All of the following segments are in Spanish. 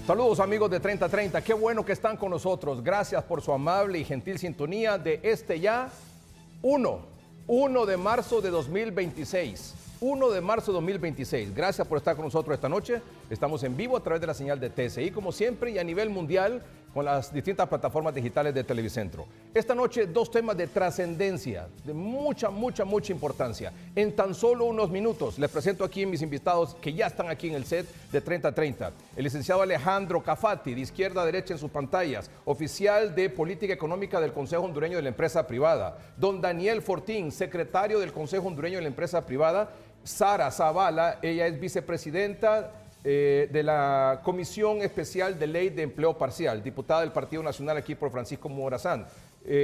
Saludos amigos de 3030, qué bueno que están con nosotros. Gracias por su amable y gentil sintonía de este ya 1 de marzo de 2026. 1 de marzo de 2026. Gracias por estar con nosotros esta noche. Estamos en vivo a través de la señal de TCI, como siempre, y a nivel mundial con las distintas plataformas digitales de Televicentro. Esta noche, dos temas de trascendencia, de mucha importancia. En tan solo unos minutos, les presento aquí a mis invitados que ya están aquí en el set de 3030. El licenciado Alejandro Cafati, de izquierda a derecha en sus pantallas, oficial de Política Económica del Consejo Hondureño de la Empresa Privada. Don Daniel Fortín, secretario del Consejo Hondureño de la Empresa Privada. Sara Zavala, ella es vicepresidenta de la Comisión Especial de Ley de Empleo Parcial, diputada del Partido Nacional aquí por Francisco Morazán.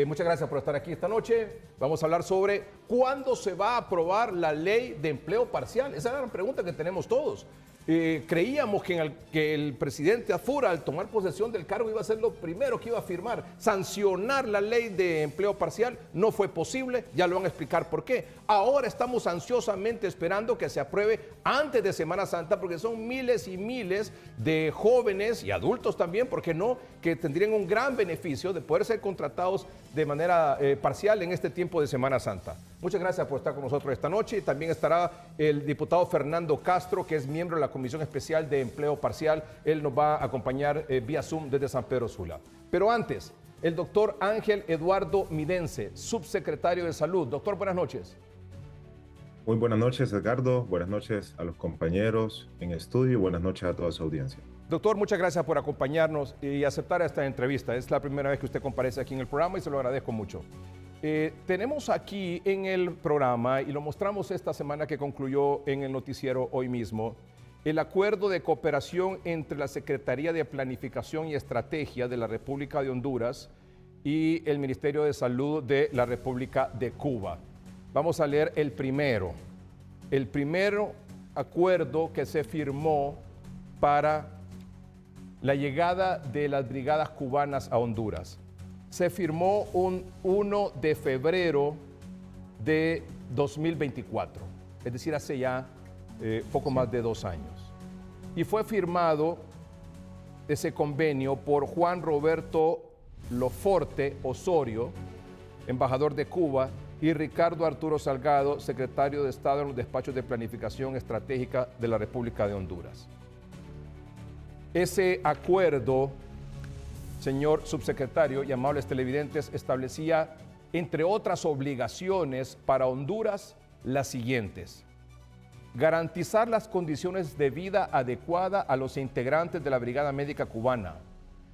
Muchas gracias por estar aquí esta noche. Vamos a hablar sobre cuándo se va a aprobar la ley de empleo parcial. Esa es la gran pregunta que tenemos todos. Creíamos que el presidente Afura, al tomar posesión del cargo, iba a ser lo primero que iba a firmar, sancionar la ley de empleo parcial. No fue posible, ya lo van a explicar por qué. Ahora estamos ansiosamente esperando que se apruebe antes de Semana Santa, porque son miles y miles de jóvenes y adultos también, ¿por qué no?, que tendrían un gran beneficio de poder ser contratados de manera parcial en este tiempo de Semana Santa. Muchas gracias por estar con nosotros esta noche. Y también estará el diputado Fernando Castro, que es miembro de la Comisión Especial de Empleo Parcial. Él nos va a acompañar vía Zoom desde San Pedro Sula. Pero antes, el doctor Ángel Eduardo Midense, subsecretario de Salud. Doctor, buenas noches. Muy buenas noches, Edgardo. Buenas noches a los compañeros en estudio y buenas noches a toda su audiencia. Doctor, muchas gracias por acompañarnos y aceptar esta entrevista. Es la primera vez que usted comparece aquí en el programa y se lo agradezco mucho. Tenemos aquí en el programa, y lo mostramos esta semana que concluyó en el noticiero hoy mismo, el acuerdo de cooperación entre la Secretaría de Planificación y Estrategia de la República de Honduras y el Ministerio de Salud de la República de Cuba. Vamos a leer el primero acuerdo que se firmó para la llegada de las brigadas cubanas a Honduras. Se firmó un 1 de febrero de 2024, es decir, hace ya poco más de 2 años. Y fue firmado ese convenio por Juan Roberto Loforte Osorio, embajador de Cuba, y Ricardo Arturo Salgado, secretario de Estado en los despachos de planificación estratégica de la República de Honduras. Ese acuerdo, señor subsecretario y amables televidentes, establecía, entre otras obligaciones para Honduras, las siguientes: garantizar las condiciones de vida adecuada a los integrantes de la Brigada Médica Cubana,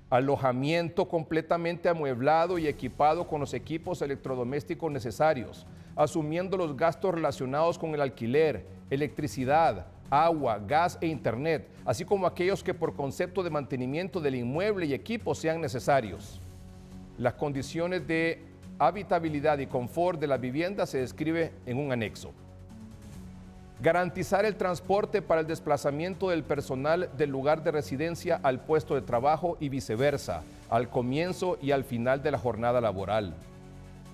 alojamiento completamente amueblado y equipado con los equipos electrodomésticos necesarios, asumiendo los gastos relacionados con el alquiler, electricidad, agua, gas e internet, así como aquellos que por concepto de mantenimiento del inmueble y equipos sean necesarios. Las condiciones de habitabilidad y confort de la vivienda se describe en un anexo. Garantizar el transporte para el desplazamiento del personal del lugar de residencia al puesto de trabajo y viceversa, al comienzo y al final de la jornada laboral.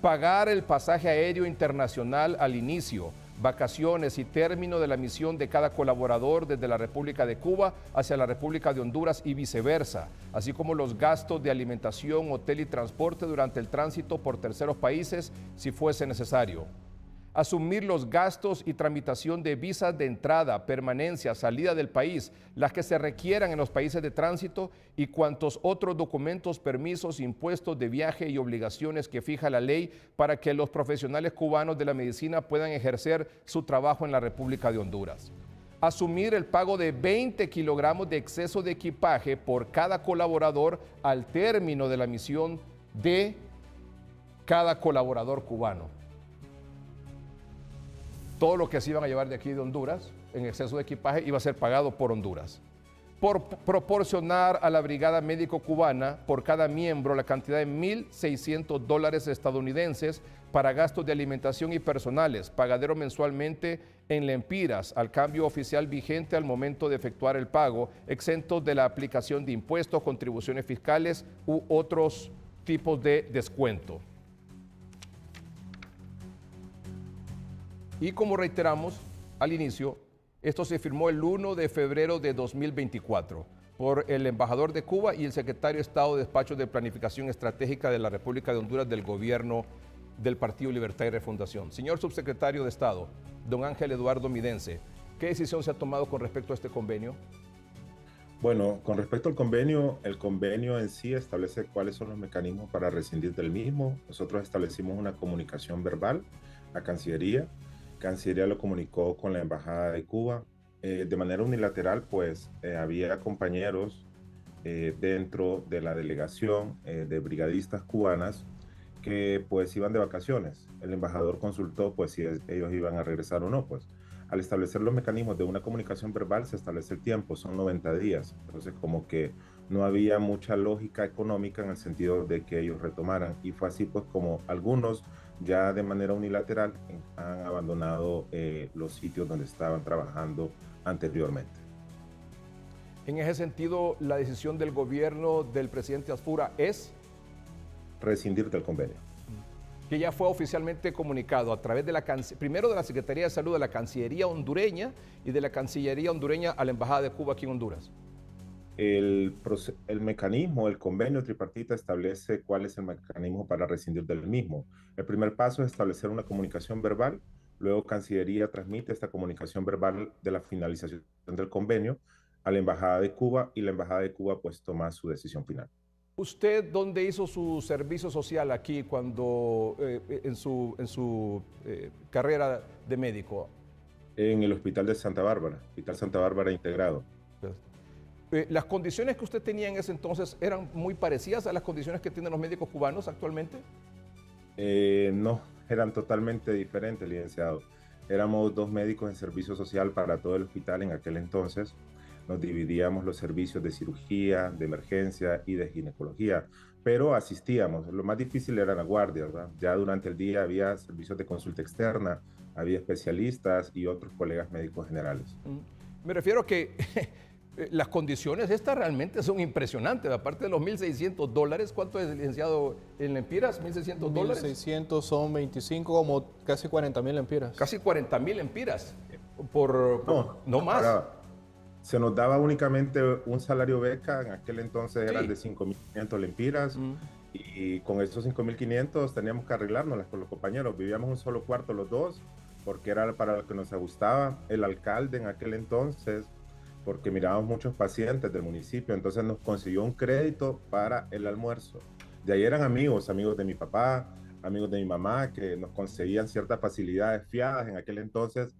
Pagar el pasaje aéreo internacional al inicio, vacaciones y término de la misión de cada colaborador desde la República de Cuba hacia la República de Honduras y viceversa, así como los gastos de alimentación, hotel y transporte durante el tránsito por terceros países si fuese necesario. Asumir los gastos y tramitación de visas de entrada, permanencia, salida del país, las que se requieran en los países de tránsito y cuantos otros documentos, permisos, impuestos de viaje y obligaciones que fija la ley para que los profesionales cubanos de la medicina puedan ejercer su trabajo en la República de Honduras. Asumir el pago de 20 kilogramos de exceso de equipaje por cada colaborador al término de la misión de cada colaborador cubano. Todo lo que se iban a llevar de aquí de Honduras en exceso de equipaje iba a ser pagado por Honduras. Por proporcionar a la Brigada Médico Cubana por cada miembro la cantidad de $1,600 estadounidenses para gastos de alimentación y personales, pagadero mensualmente en lempiras, al cambio oficial vigente al momento de efectuar el pago, exentos de la aplicación de impuestos, contribuciones fiscales u otros tipos de descuento. Y como reiteramos al inicio, esto se firmó el 1 de febrero de 2024 por el embajador de Cuba y el secretario de Estado de Despachos de Planificación Estratégica de la República de Honduras del gobierno del Partido Libertad y Refundación. Señor subsecretario de Estado, don Ángel Eduardo Midense, ¿qué decisión se ha tomado con respecto a este convenio? Bueno, con respecto al convenio, el convenio en sí establece cuáles son los mecanismos para rescindir del mismo. Nosotros establecimos una comunicación verbal a Cancillería. Cancillería lo comunicó con la Embajada de Cuba. De manera unilateral, pues había compañeros dentro de la delegación de brigadistas cubanas que pues iban de vacaciones. El embajador consultó pues si ellos iban a regresar o no, pues. Al establecer los mecanismos de una comunicación verbal se establece el tiempo, son 90 días. Entonces como que no había mucha lógica económica en el sentido de que ellos retomaran. Y fue así pues como algunos ya de manera unilateral han abandonado los sitios donde estaban trabajando anteriormente. En ese sentido, la decisión del gobierno del presidente Asfura es rescindir del convenio. Que ya fue oficialmente comunicado a través de primero de la Secretaría de Salud de la Cancillería hondureña y de la Cancillería hondureña a la Embajada de Cuba aquí en Honduras. El mecanismo, el convenio tripartita establece cuál es el mecanismo para rescindir del mismo. El primer paso es establecer una comunicación verbal, luego Cancillería transmite esta comunicación verbal de la finalización del convenio a la Embajada de Cuba y la Embajada de Cuba pues toma su decisión final. ¿Usted dónde hizo su servicio social aquí cuando en su carrera de médico? En el Hospital de Santa Bárbara, Hospital Santa Bárbara integrado. ¿Las condiciones que usted tenía en ese entonces eran muy parecidas a las condiciones que tienen los médicos cubanos actualmente? No, eran totalmente diferentes, licenciado. Éramos 2 médicos en servicio social para todo el hospital en aquel entonces. Nos dividíamos los servicios de cirugía, de emergencia y de ginecología, pero asistíamos. Lo más difícil eran las guardias, ¿verdad? Ya durante el día había servicios de consulta externa, había especialistas y otros colegas médicos generales. Me refiero a que las condiciones estas realmente son impresionantes. Aparte de los $1,600, ¿cuánto es, licenciado, en lempiras? ¿1,600? 1,600 son 25, como casi 40,000 lempiras. Casi 40,000 lempiras. No más. Se nos daba únicamente un salario beca, en aquel entonces eran de 5.500 lempiras, y con esos 5.500 teníamos que arreglárnoslas con los compañeros. Vivíamos un solo cuarto los dos, porque era para lo que nos ajustaba. El alcalde en aquel entonces, porque mirábamos muchos pacientes del municipio, entonces nos consiguió un crédito para el almuerzo. De ahí eran amigos de mi papá, amigos de mi mamá, que nos conseguían ciertas facilidades fiadas en aquel entonces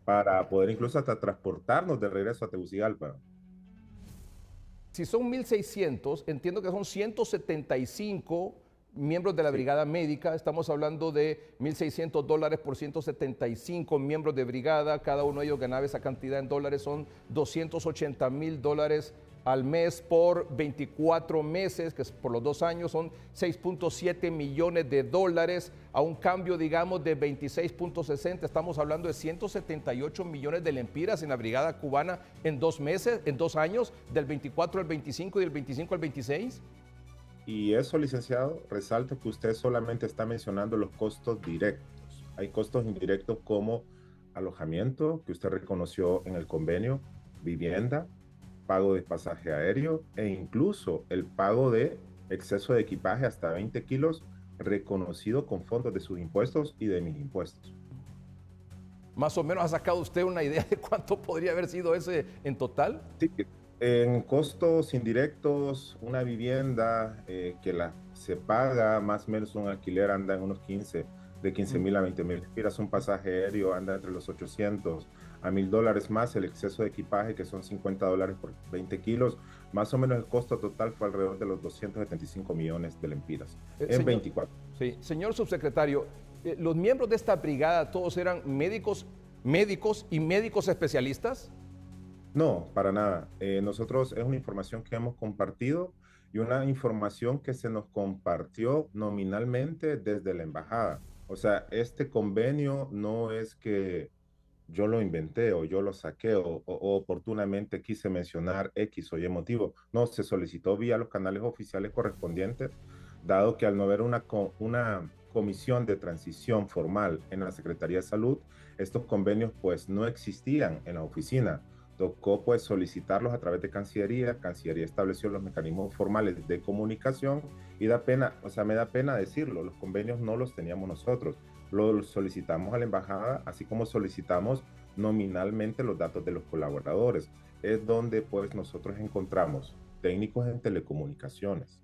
para poder incluso hasta transportarnos de regreso a Tegucigalpa. Si son 1,600, entiendo que son 175 miembros de la brigada médica. Estamos hablando de $1,600 por 175 miembros de brigada. Cada uno de ellos ganaba esa cantidad en dólares. Son $280,000 al mes por 24 meses, que por los 2 años son $6.7 millones, a un cambio, digamos, de 26.60. Estamos hablando de 178 millones de lempiras en la brigada cubana en 2 meses, en 2 años, del 24 al 25 y del 25 al 26. Y eso, licenciado, resalto que usted solamente está mencionando los costos directos. Hay costos indirectos como alojamiento, que usted reconoció en el convenio, vivienda, pago de pasaje aéreo e incluso el pago de exceso de equipaje hasta 20 kilos reconocido con fondos de sus impuestos y de mis impuestos. ¿Más o menos ha sacado usted una idea de cuánto podría haber sido ese en total? Sí, en costos indirectos, una vivienda se paga más o menos un alquiler anda en unos 15,000 a 20,000 lempiras, un pasaje aéreo anda entre los 800 a $1,000 más el exceso de equipaje, que son $50 por 20 kilos. Más o menos el costo total fue alrededor de los 275 millones de lempiras en señor, 24. Sí, señor subsecretario, los miembros de esta brigada todos eran médicos y médicos especialistas. No, para nada. Nosotros es una información que hemos compartido y una información que se nos compartió nominalmente desde la embajada. O sea, este convenio no es que yo lo inventé o yo lo saqué o oportunamente quise mencionar X o Y motivo. No, se solicitó vía los canales oficiales correspondientes, dado que al no haber una comisión de transición formal en la Secretaría de Salud, estos convenios pues no existían en la oficina. Tocó pues solicitarlos a través de Cancillería. Cancillería estableció los mecanismos formales de comunicación y da pena, o sea, me da pena decirlo, los convenios no los teníamos nosotros, los solicitamos a la embajada, así como solicitamos nominalmente los datos de los colaboradores. Es donde pues nosotros encontramos técnicos en telecomunicaciones,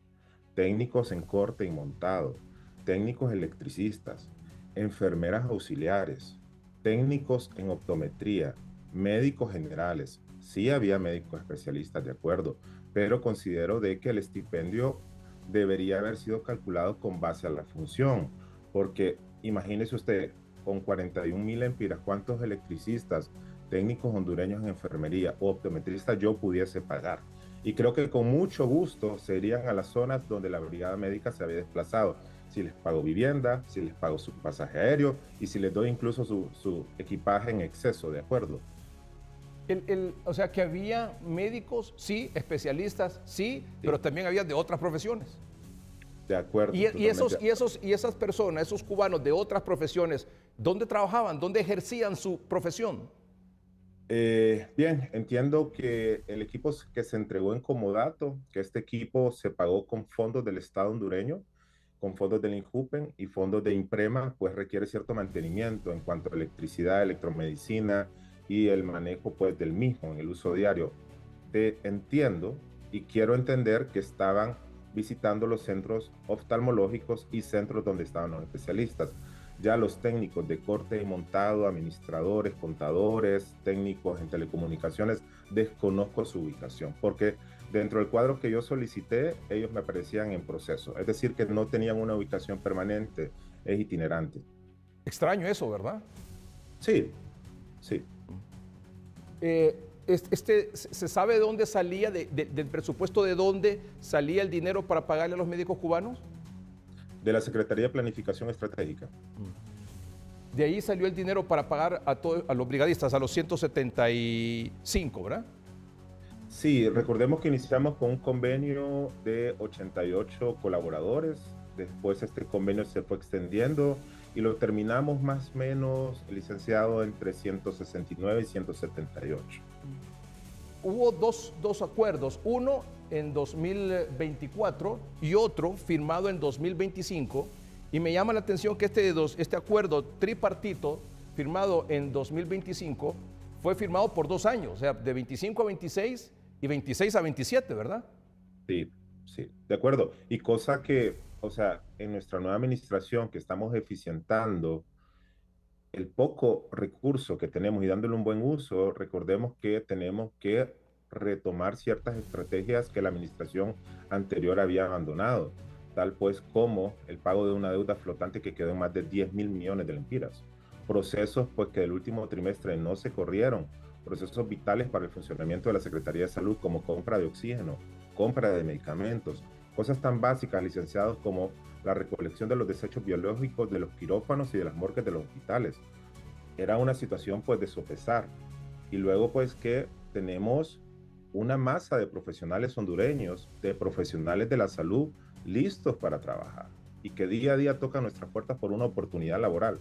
técnicos en corte y montado, técnicos electricistas, enfermeras auxiliares, técnicos en optometría, médicos generales. Sí había médicos especialistas, de acuerdo, pero considero de que el estipendio debería haber sido calculado con base a la función, porque imagínese usted, con 41.000 empiras, ¿cuántos electricistas, técnicos hondureños en enfermería o optometristas yo pudiese pagar? Y creo que con mucho gusto se irían a las zonas donde la brigada médica se había desplazado. Si les pago vivienda, si les pago su pasaje aéreo y si les doy incluso su equipaje en exceso, ¿de acuerdo? O sea, que había médicos, sí, especialistas, sí, pero también había de otras profesiones. De acuerdo. Y esas personas, esos cubanos de otras profesiones, ¿dónde trabajaban? ¿Dónde ejercían su profesión? Bien, entiendo que el equipo que se entregó en comodato, que este equipo se pagó con fondos del Estado hondureño, con fondos del INJUPEN y fondos de IMPREMA, pues requiere cierto mantenimiento en cuanto a electricidad, electromedicina y el manejo pues del mismo en el uso diario. Te entiendo y quiero entender que estaban visitando los centros oftalmológicos y centros donde estaban los especialistas. Ya los técnicos de corte y montado, administradores, contadores, técnicos en telecomunicaciones, desconozco su ubicación, porque dentro del cuadro que yo solicité, ellos me aparecían en proceso, es decir, que no tenían una ubicación permanente, es itinerante. Extraño eso, ¿verdad? Sí, sí. ¿Se sabe de dónde salía, del presupuesto de dónde salía el dinero para pagarle a los médicos cubanos? De la Secretaría de Planificación Estratégica. De ahí salió el dinero para pagar a los brigadistas, a los 175, ¿verdad? Sí, recordemos que iniciamos con un convenio de 88 colaboradores, después este convenio se fue extendiendo y lo terminamos más o menos, licenciado, entre 169 y 178. Hubo dos acuerdos, uno en 2024 y otro firmado en 2025, y me llama la atención que este acuerdo tripartito firmado en 2025 fue firmado por 2 años, o sea, de 25 a 26 y 26 a 27, ¿verdad? Sí, sí, de acuerdo. Y cosa que, o sea, en nuestra nueva administración que estamos eficientando el poco recurso que tenemos y dándole un buen uso, recordemos que tenemos que retomar ciertas estrategias que la administración anterior había abandonado, tal pues como el pago de una deuda flotante que quedó en más de 10.000 millones de lempiras. Procesos pues que del último trimestre no se corrieron, procesos vitales para el funcionamiento de la Secretaría de Salud como compra de oxígeno, compra de medicamentos, cosas tan básicas, licenciados, como la recolección de los desechos biológicos de los quirófanos y de las morgues de los hospitales. Era una situación pues de sopesar. Y luego pues que tenemos una masa de profesionales hondureños, de profesionales de la salud listos para trabajar y que día a día tocan nuestras puertas por una oportunidad laboral.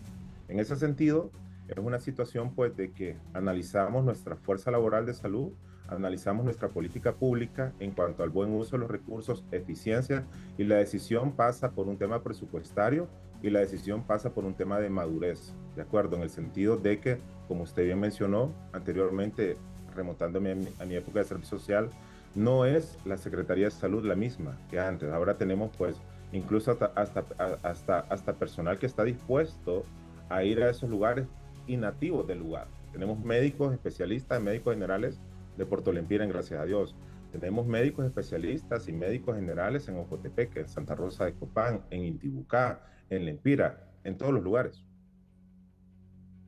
En ese sentido, es una situación pues de que analizamos nuestra fuerza laboral de salud, analizamos nuestra política pública en cuanto al buen uso de los recursos, eficiencia, y la decisión pasa por un tema presupuestario y la decisión pasa por un tema de madurez, ¿de acuerdo? En el sentido de que, como usted bien mencionó anteriormente, remontándome a mi época de servicio social, no es la Secretaría de Salud la misma que antes. Ahora tenemos pues incluso hasta personal que está dispuesto a ir a esos lugares y nativos del lugar. Tenemos médicos especialistas, médicos generales de Puerto Lempira, gracias a Dios. Tenemos médicos especialistas y médicos generales en Ocotepeque, en Santa Rosa de Copán, en Intibucá, en Lempira, en todos los lugares.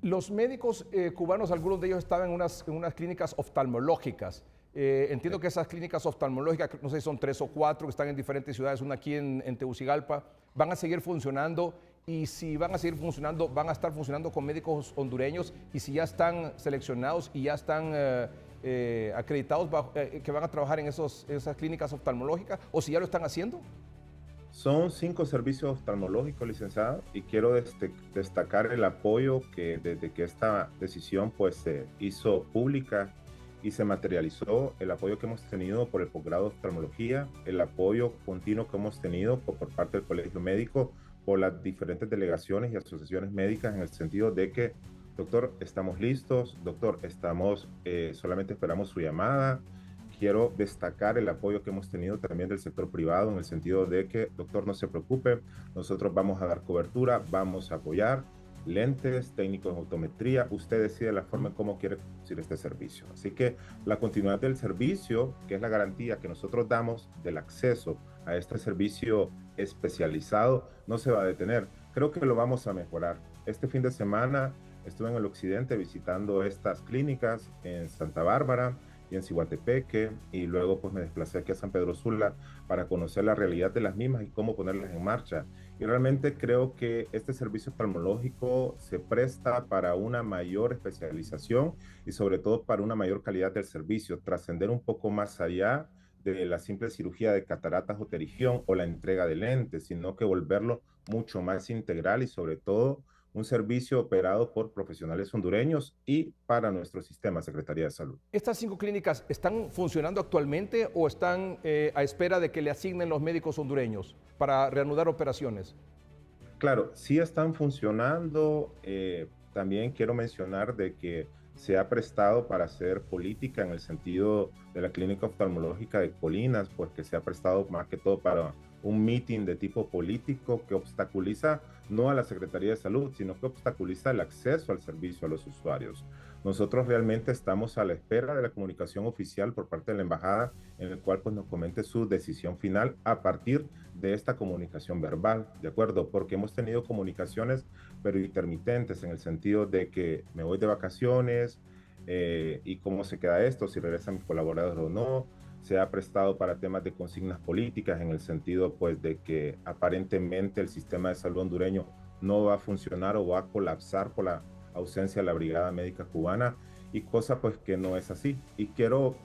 Los médicos cubanos, algunos de ellos estaban en unas clínicas oftalmológicas. Entiendo que esas clínicas oftalmológicas, no sé si son 3 o 4, que están en diferentes ciudades, una aquí en Tegucigalpa, van a seguir funcionando, y si van a seguir funcionando, van a estar funcionando con médicos hondureños, y si ya están seleccionados y ya están acreditados que van a trabajar en esas clínicas oftalmológicas, o si ya lo están haciendo. Son 5 servicios oftalmológicos, licenciado, y quiero destacar el apoyo que desde que esta decisión pues se hizo pública y se materializó el apoyo que hemos tenido por el posgrado de oftalmología, el apoyo continuo que hemos tenido por parte del Colegio Médico, por las diferentes delegaciones y asociaciones médicas, en el sentido de que, doctor, estamos listos, doctor, solamente esperamos su llamada. Quiero destacar el apoyo que hemos tenido también del sector privado, en el sentido de que, doctor, no se preocupe, nosotros vamos a dar cobertura, vamos a apoyar, lentes, técnicos de optometría, usted decide la forma en cómo quiere conducir este servicio. Así que la continuidad del servicio, que es la garantía que nosotros damos del acceso a este servicio especializado, no se va a detener. Creo que lo vamos a mejorar. Este fin de semana estuve en el occidente visitando estas clínicas en Santa Bárbara y en Ciguatepeque, y luego pues me desplacé aquí a San Pedro Sula para conocer la realidad de las mismas y cómo ponerlas en marcha. Y realmente creo que este servicio oftalmológico se presta para una mayor especialización y sobre todo para una mayor calidad del servicio, trascender un poco más allá de la simple cirugía de cataratas o pterigión o la entrega de lentes, sino que volverlo mucho más integral y sobre todo un servicio operado por profesionales hondureños y para nuestro sistema, Secretaría de Salud. ¿Estas 5 clínicas están funcionando actualmente o están a espera de que le asignen los médicos hondureños para reanudar operaciones? Claro, sí están funcionando. También quiero mencionar de que se ha prestado para hacer política en el sentido de la clínica oftalmológica de Colinas, pues que se ha prestado más que todo para un meeting de tipo político que obstaculiza no a la Secretaría de Salud, sino que obstaculiza el acceso al servicio a los usuarios. Nosotros realmente estamos a la espera de la comunicación oficial por parte de la embajada, en el cual pues nos comente su decisión final a partir de esta comunicación verbal, ¿de acuerdo? Porque hemos tenido comunicaciones pero intermitentes, en el sentido de que me voy de vacaciones y cómo se queda esto, si regresan mis colaboradores o no. Se ha prestado para temas de consignas políticas, en el sentido pues de que aparentemente el sistema de salud hondureño no va a funcionar o va a colapsar por la ausencia de la Brigada Médica Cubana, y cosa pues que no es así. Y quiero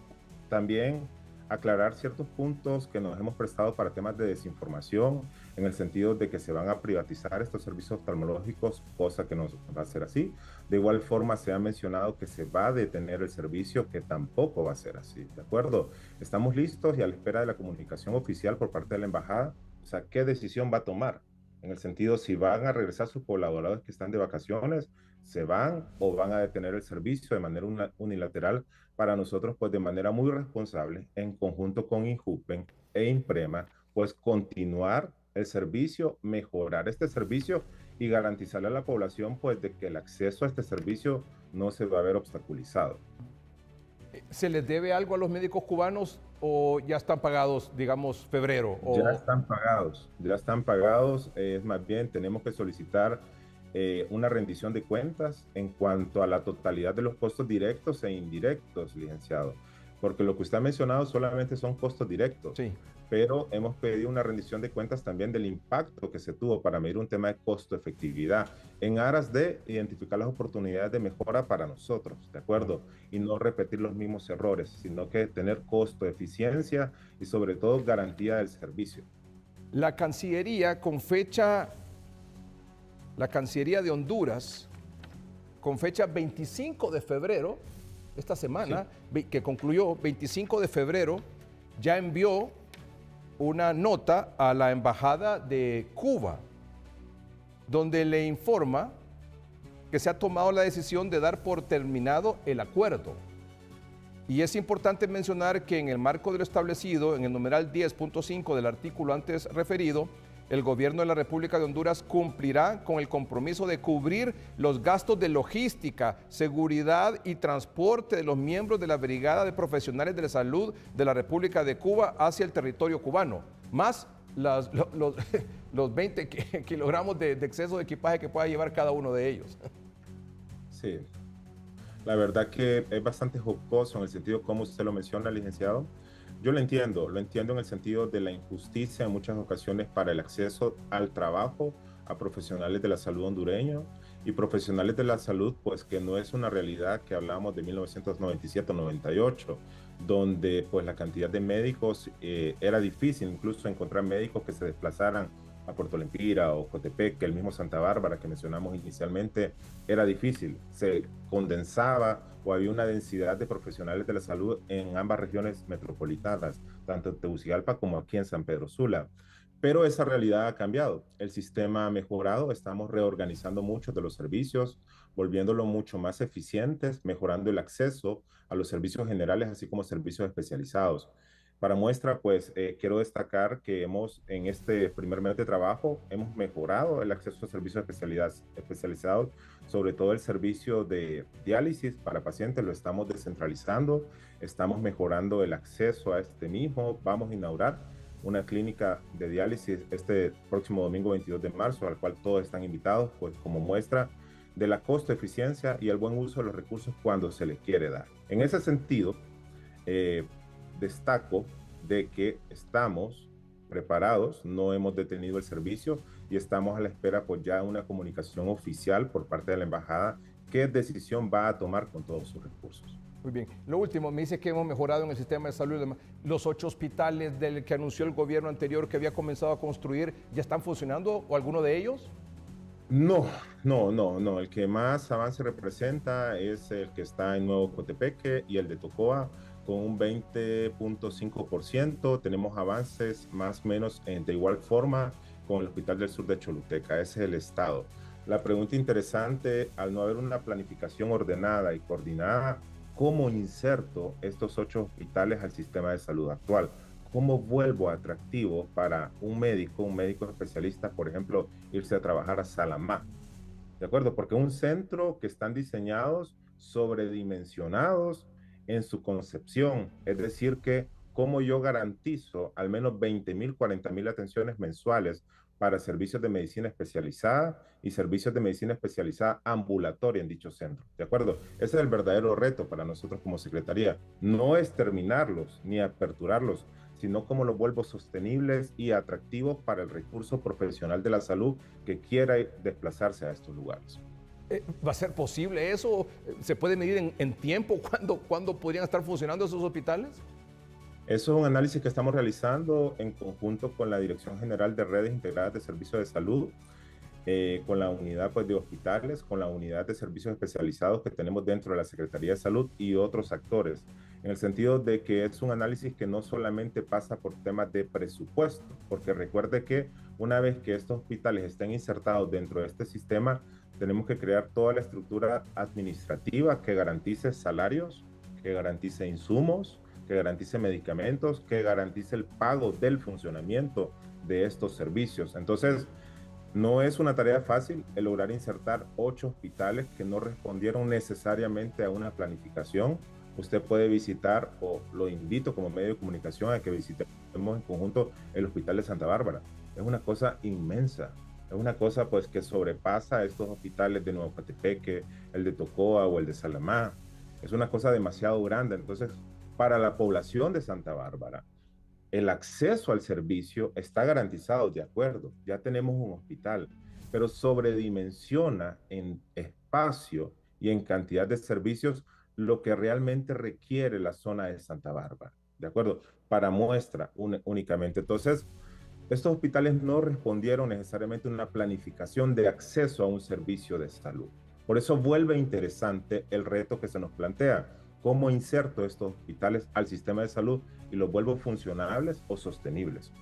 también aclarar ciertos puntos que nos hemos prestado para temas de desinformación, en el sentido de que se van a privatizar estos servicios oftalmológicos, cosa que no va a ser así. De igual forma se ha mencionado que se va a detener el servicio, que tampoco va a ser así, ¿de acuerdo? Estamos listos y a la espera de la comunicación oficial por parte de la embajada, o sea, ¿qué decisión va a tomar? En el sentido, si van a regresar sus colaboradores que están de vacaciones, se van o van a detener el servicio de manera unilateral. Para nosotros, pues de manera muy responsable, en conjunto con INJUPEN e INPREMA, pues continuar el servicio, mejorar este servicio y garantizarle a la población pues de que el acceso a este servicio no se va a ver obstaculizado. ¿Se les debe algo a los médicos cubanos o ya están pagados, digamos, febrero? Ya están pagados, es más bien tenemos que solicitar una rendición de cuentas en cuanto a la totalidad de los costos directos e indirectos, licenciado, porque lo que usted ha mencionado solamente son costos directos. Sí. Pero hemos pedido una rendición de cuentas también del impacto que se tuvo para medir un tema de costo-efectividad, en aras de identificar las oportunidades de mejora para nosotros, ¿de acuerdo? Y no repetir los mismos errores, sino que tener costo, eficiencia y sobre todo garantía del servicio. La Cancillería de Honduras, con fecha 25 de febrero, esta semana, sí, que concluyó 25 de febrero, ya envió una nota a la Embajada de Cuba, donde le informa que se ha tomado la decisión de dar por terminado el acuerdo. Y es importante mencionar que en el marco de lo establecido en el numeral 10.5 del artículo antes referido, el gobierno de la República de Honduras cumplirá con el compromiso de cubrir los gastos de logística, seguridad y transporte de los miembros de la Brigada de Profesionales de la Salud de la República de Cuba hacia el territorio cubano, más los 20 kilogramos de exceso de equipaje que pueda llevar cada uno de ellos. Sí, la verdad que es bastante jocoso en el sentido como usted lo menciona, licenciado. Yo lo entiendo en el sentido de la injusticia en muchas ocasiones para el acceso al trabajo a profesionales de la salud hondureño y profesionales de la salud, pues que no es una realidad que hablamos de 1997-98, donde pues la cantidad de médicos era difícil incluso encontrar médicos que se desplazaran a Puerto Lempira o Cotepec, que el mismo Santa Bárbara que mencionamos inicialmente, era difícil. Se condensaba o había una densidad de profesionales de la salud en ambas regiones metropolitanas, tanto en Tegucigalpa como aquí en San Pedro Sula. Pero esa realidad ha cambiado. El sistema ha mejorado, estamos reorganizando muchos de los servicios, volviéndolo mucho más eficientes, mejorando el acceso a los servicios generales, así como servicios especializados. Para muestra, pues quiero destacar que en este primer mes de trabajo, hemos mejorado el acceso a servicios especializados, sobre todo el servicio de diálisis para pacientes, lo estamos descentralizando, estamos mejorando el acceso a este mismo, vamos a inaugurar una clínica de diálisis este próximo domingo 22 de marzo, al cual todos están invitados, pues como muestra de la costo eficiencia y el buen uso de los recursos cuando se les quiere dar. En ese sentido, destaco de que estamos preparados, no hemos detenido el servicio y estamos a la espera pues ya una comunicación oficial por parte de la embajada qué decisión va a tomar con todos sus recursos. Muy bien. Lo último, me dice que hemos mejorado en el sistema de salud. ¿Los 8 hospitales del que anunció el gobierno anterior que había comenzado a construir ya están funcionando o alguno de ellos? No. El que más avance representa es el que está en Nuevo Cotepeque y el de Tocoa con un 20.5%. Tenemos avances más o menos de igual forma con el Hospital del Sur de Choluteca. Ese es el estado. La pregunta interesante, al no haber una planificación ordenada y coordinada, ¿cómo inserto estos 8 hospitales al sistema de salud actual? ¿Cómo vuelvo atractivo para un médico especialista, por ejemplo, irse a trabajar a Salamá? ¿De acuerdo? Porque un centro que están diseñados sobredimensionados en su concepción, es decir, que cómo yo garantizo al menos 20,000, 40,000 atenciones mensuales para servicios de medicina especializada y servicios de medicina especializada ambulatoria en dicho centro. ¿De acuerdo? Ese es el verdadero reto para nosotros como Secretaría. No es terminarlos ni aperturarlos, sino cómo los vuelvo sostenibles y atractivos para el recurso profesional de la salud que quiera desplazarse a estos lugares. ¿Va a ser posible eso? ¿Se puede medir en tiempo cuándo podrían estar funcionando esos hospitales? Eso es un análisis que estamos realizando en conjunto con la Dirección General de Redes Integradas de Servicios de Salud, con la unidad pues, de hospitales, con la unidad de servicios especializados que tenemos dentro de la Secretaría de Salud y otros actores, en el sentido de que es un análisis que no solamente pasa por temas de presupuesto, porque recuerde que una vez que estos hospitales estén insertados dentro de este sistema, tenemos que crear toda la estructura administrativa que garantice salarios, que garantice insumos, que garantice medicamentos, que garantice el pago del funcionamiento de estos servicios. Entonces, no es una tarea fácil el lograr insertar 8 hospitales que no respondieron necesariamente a una planificación. Usted puede visitar, o lo invito como medio de comunicación a que visitemos en conjunto el Hospital de Santa Bárbara. Es una cosa inmensa. Es una cosa pues que sobrepasa estos hospitales de Nuevo Cotepeque, el de Tocoa o el de Salamá. Es una cosa demasiado grande. Entonces, para la población de Santa Bárbara, el acceso al servicio está garantizado, de acuerdo, ya tenemos un hospital, pero sobredimensiona en espacio y en cantidad de servicios lo que realmente requiere la zona de Santa Bárbara, de acuerdo, para muestra únicamente. Entonces, estos hospitales no respondieron necesariamente a una planificación de acceso a un servicio de salud. Por eso vuelve interesante el reto que se nos plantea. ¿Cómo inserto estos hospitales al sistema de salud y los vuelvo funcionables o sostenibles?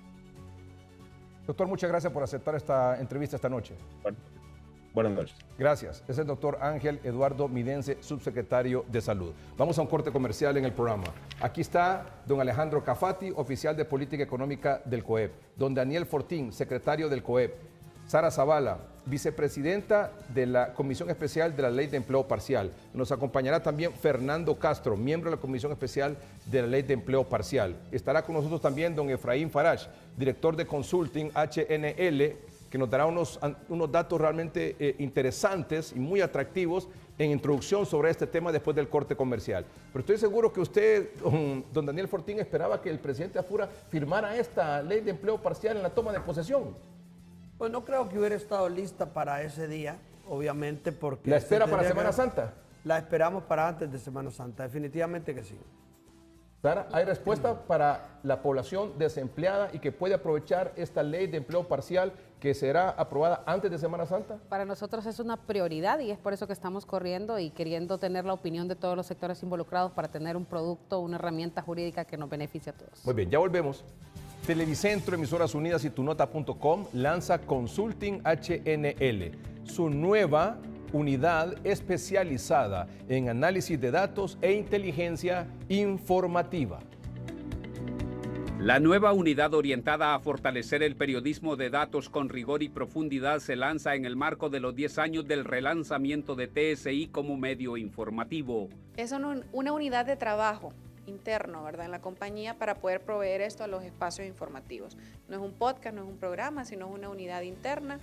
Doctor, muchas gracias por aceptar esta entrevista esta noche. Buenas noches. Gracias. Es el doctor Ángel Eduardo Midense, subsecretario de Salud. Vamos a un corte comercial en el programa. Aquí está don Alejandro Cafati, oficial de Política Económica del COEP. Don Daniel Fortín, secretario del COEP. Sara Zavala, vicepresidenta de la Comisión Especial de la Ley de Empleo Parcial. Nos acompañará también Fernando Castro, miembro de la Comisión Especial de la Ley de Empleo Parcial. Estará con nosotros también don Efraín Farage, director de Consulting HNL, que nos dará unos datos realmente interesantes y muy atractivos en introducción sobre este tema después del corte comercial. Pero estoy seguro que usted, don Daniel Fortín, esperaba que el presidente Afura firmara esta Ley de Empleo Parcial en la toma de posesión. Pues no creo que hubiera estado lista para ese día, obviamente, porque... ¿La espera para Semana Santa? La esperamos para antes de Semana Santa, definitivamente que sí. Sara, ¿hay respuesta para la población desempleada y que puede aprovechar esta ley de empleo parcial que será aprobada antes de Semana Santa? Para nosotros es una prioridad y es por eso que estamos corriendo y queriendo tener la opinión de todos los sectores involucrados para tener un producto, una herramienta jurídica que nos beneficie a todos. Muy bien, ya volvemos. Televicentro, Emisoras Unidas y tunota.com lanza Consulting HNL, su nueva unidad especializada en análisis de datos e inteligencia informativa. La nueva unidad orientada a fortalecer el periodismo de datos con rigor y profundidad se lanza en el marco de los 10 años del relanzamiento de TSI como medio informativo. Es una unidad de trabajo interno, ¿verdad?, en la compañía para poder proveer esto a los espacios informativos. No es un podcast, no es un programa, sino es una unidad interna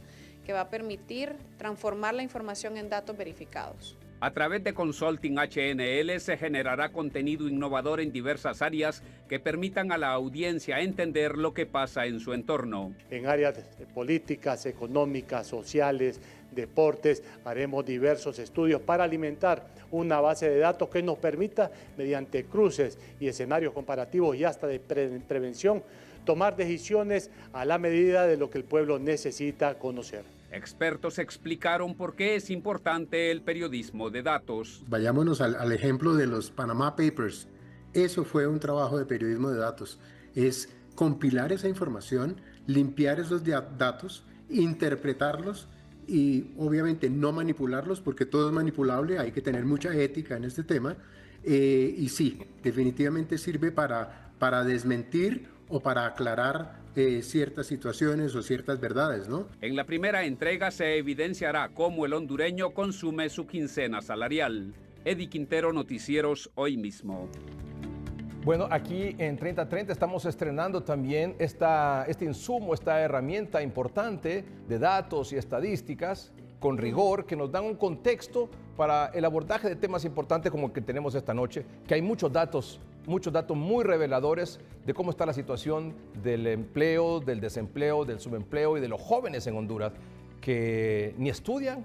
que va a permitir transformar la información en datos verificados. A través de Consulting HNL se generará contenido innovador en diversas áreas que permitan a la audiencia entender lo que pasa en su entorno. En áreas políticas, económicas, sociales, deportes, haremos diversos estudios para alimentar una base de datos que nos permita, mediante cruces y escenarios comparativos y hasta de prevención, tomar decisiones a la medida de lo que el pueblo necesita conocer. Expertos explicaron por qué es importante el periodismo de datos. Vayámonos al ejemplo de los Panama Papers. Eso fue un trabajo de periodismo de datos. Es compilar esa información, limpiar esos datos, interpretarlos y obviamente no manipularlos porque todo es manipulable, hay que tener mucha ética en este tema. Y sí, definitivamente sirve para desmentir o para aclarar ciertas situaciones o ciertas verdades, ¿no? En la primera entrega se evidenciará cómo el hondureño consume su quincena salarial. Eddie Quintero, Noticieros Hoy Mismo. Bueno, aquí en 3030 estamos estrenando también este insumo, esta herramienta importante de datos y estadísticas con rigor que nos dan un contexto para el abordaje de temas importantes como el que tenemos esta noche, que hay muchos datos muy reveladores de cómo está la situación del empleo, del desempleo, del subempleo y de los jóvenes en Honduras que ni estudian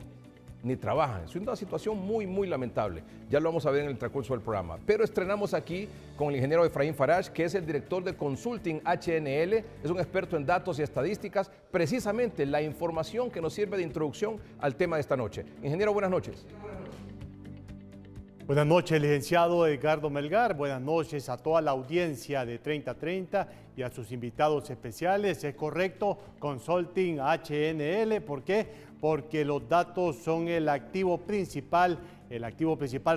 ni trabajan. Es una situación muy lamentable. Ya lo vamos a ver en el transcurso del programa. Pero estrenamos aquí con el ingeniero Efraín Farage, que es el director de Consulting HNL. Es un experto en datos y estadísticas, precisamente la información que nos sirve de introducción al tema de esta noche. Ingeniero, buenas noches. Buenas noches, licenciado Edgardo Melgar. Buenas noches a toda la audiencia de 3030 y a sus invitados especiales. Es correcto, Consulting HNL. ¿Por qué? Porque los datos son el activo principal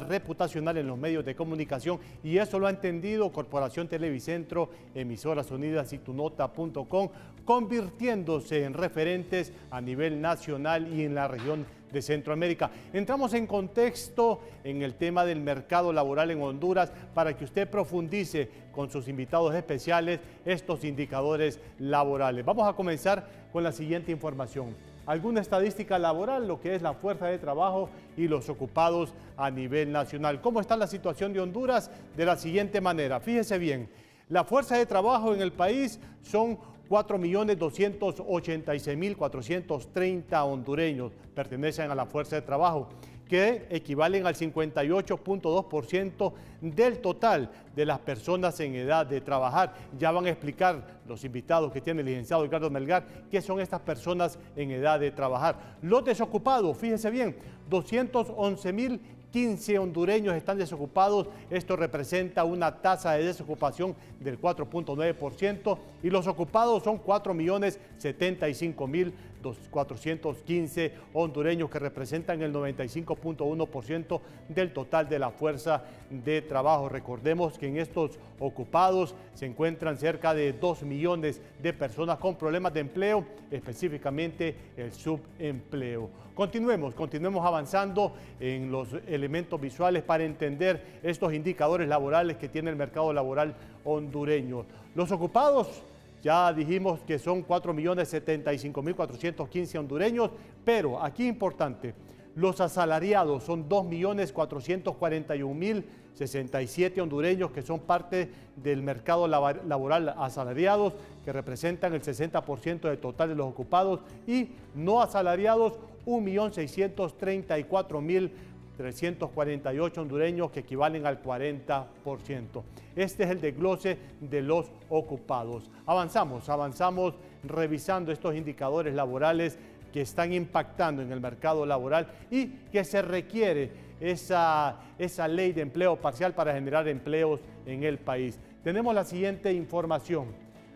reputacional en los medios de comunicación, y eso lo ha entendido Corporación Televicentro, Emisoras Unidas y tunota.com, convirtiéndose en referentes a nivel nacional y en la región de Centroamérica. Entramos en contexto en el tema del mercado laboral en Honduras para que usted profundice con sus invitados especiales estos indicadores laborales. Vamos a comenzar con la siguiente información. Alguna estadística laboral, lo que es la fuerza de trabajo y los ocupados a nivel nacional. ¿Cómo está la situación de Honduras? De la siguiente manera, fíjese bien, la fuerza de trabajo en el país son 4.286.430 hondureños pertenecen a la fuerza de trabajo, que equivalen al 58.2% del total de las personas en edad de trabajar. Ya van a explicar los invitados que tiene el licenciado Edgardo Melgar qué son estas personas en edad de trabajar. Los desocupados, fíjense bien, 211.015 hondureños están desocupados. Esto representa una tasa de desocupación del 4.9% y los ocupados son 4.075.415 hondureños, que representan el 95.1% del total de la fuerza de trabajo. Recordemos que en estos ocupados se encuentran cerca de 2 millones de personas con problemas de empleo, específicamente el subempleo. Continuemos avanzando en los elementos visuales para entender estos indicadores laborales que tiene el mercado laboral hondureño. Los ocupados, ya dijimos que son 4.075.415 hondureños, pero aquí importante, los asalariados son 2.441.067 hondureños que son parte del mercado laboral asalariados, que representan el 60% del total de los ocupados, y no asalariados 1.634.000 348 hondureños, que equivalen al 40%. Este es el desglose de los ocupados. Avanzamos revisando estos indicadores laborales que están impactando en el mercado laboral y que se requiere esa ley de empleo parcial para generar empleos en el país. Tenemos la siguiente información.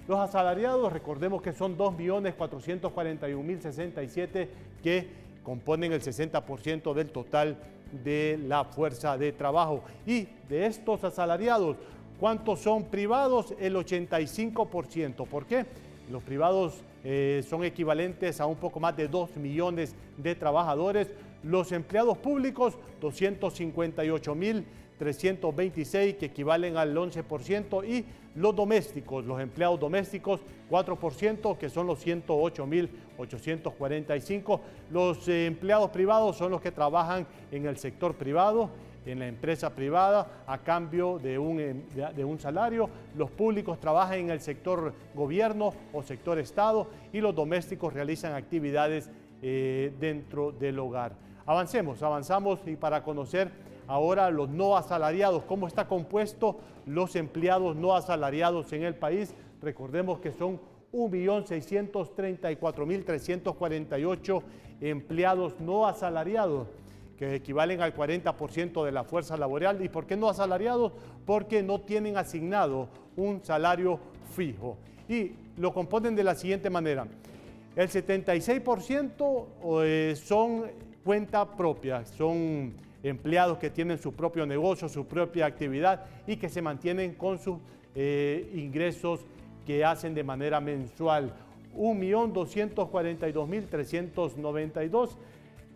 Los asalariados, recordemos que son 2.441.067 que componen el 60% del total de la fuerza de trabajo. Y de estos asalariados, ¿cuántos son privados? El 85%. ¿Por qué? Los privados son equivalentes a un poco más de 2 millones de trabajadores. Los empleados públicos, 258.326, que equivalen al 11%, y los domésticos, los empleados domésticos, 4%, que son los 108.845. Los empleados privados son los que trabajan en el sector privado, en la empresa privada, a cambio de un salario. Los públicos trabajan en el sector gobierno o sector Estado, y los domésticos realizan actividades dentro del hogar. Avanzamos, y para conocer ahora los no asalariados, cómo está compuesto los empleados no asalariados en el país. Recordemos que son 1.634.348 empleados no asalariados, que equivalen al 40% de la fuerza laboral. ¿Y por qué no asalariados? Porque no tienen asignado un salario fijo. Y lo componen de la siguiente manera. El 76% son cuenta propia, son empleados que tienen su propio negocio, su propia actividad, y que se mantienen con sus ingresos que hacen de manera mensual. 1.242.392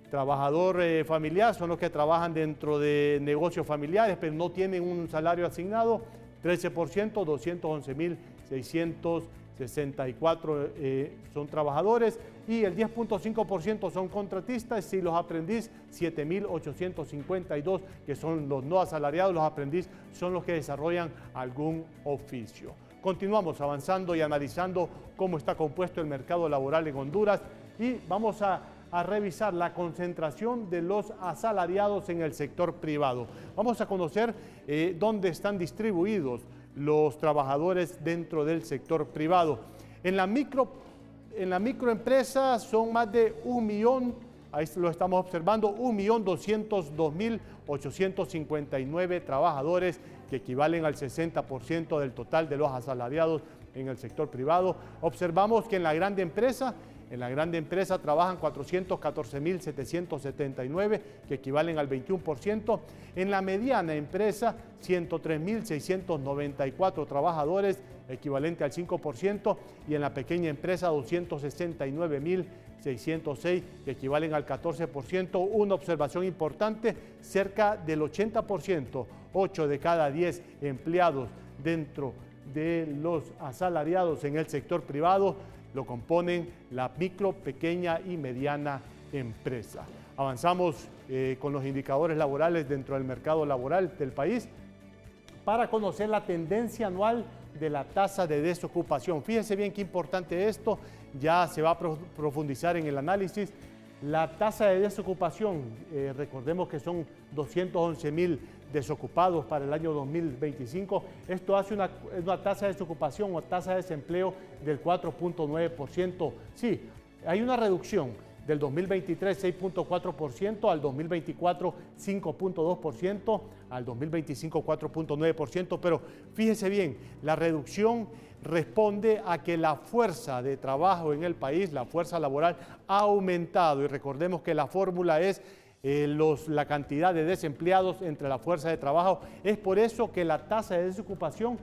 trabajador familiar, son los que trabajan dentro de negocios familiares, pero no tienen un salario asignado. 13%, 211.664 son trabajadores, y el 10.5% son contratistas, y los aprendiz, 7.852, que son los no asalariados. Los aprendiz son los que desarrollan algún oficio. Continuamos avanzando y analizando cómo está compuesto el mercado laboral en Honduras, y vamos a revisar la concentración de los asalariados en el sector privado. Vamos a conocer dónde están distribuidos los trabajadores dentro del sector privado. En la microempresa son más de 1 millón, ahí lo estamos observando, 1.202.859 trabajadores, que equivalen al 60% del total de los asalariados en el sector privado. Observamos que en la grande empresa trabajan 414.779, que equivalen al 21%. En la mediana empresa, 103.694 trabajadores, equivalente al 5%. Y en la pequeña empresa, 269.606, que equivalen al 14%. Una observación importante: cerca del 80%, 8 de cada 10 empleados dentro de los asalariados en el sector privado lo componen la micro, pequeña y mediana empresa. Avanzamos con los indicadores laborales dentro del mercado laboral del país para conocer la tendencia anual de la tasa de desocupación. Fíjense bien qué importante esto, ya se va a profundizar en el análisis. La tasa de desocupación, recordemos que son 211.000 desocupados para el año 2025. Esto hace una tasa de desocupación o tasa de desempleo del 4.9%. Sí, hay una reducción del 2023, 6.4%, al 2024, 5.2%, al 2025, 4.9%, pero fíjese bien, la reducción responde a que la fuerza de trabajo en el país, la fuerza laboral, ha aumentado, y recordemos que la fórmula es la cantidad de desempleados entre la fuerza de trabajo. Es por eso que la tasa de desocupación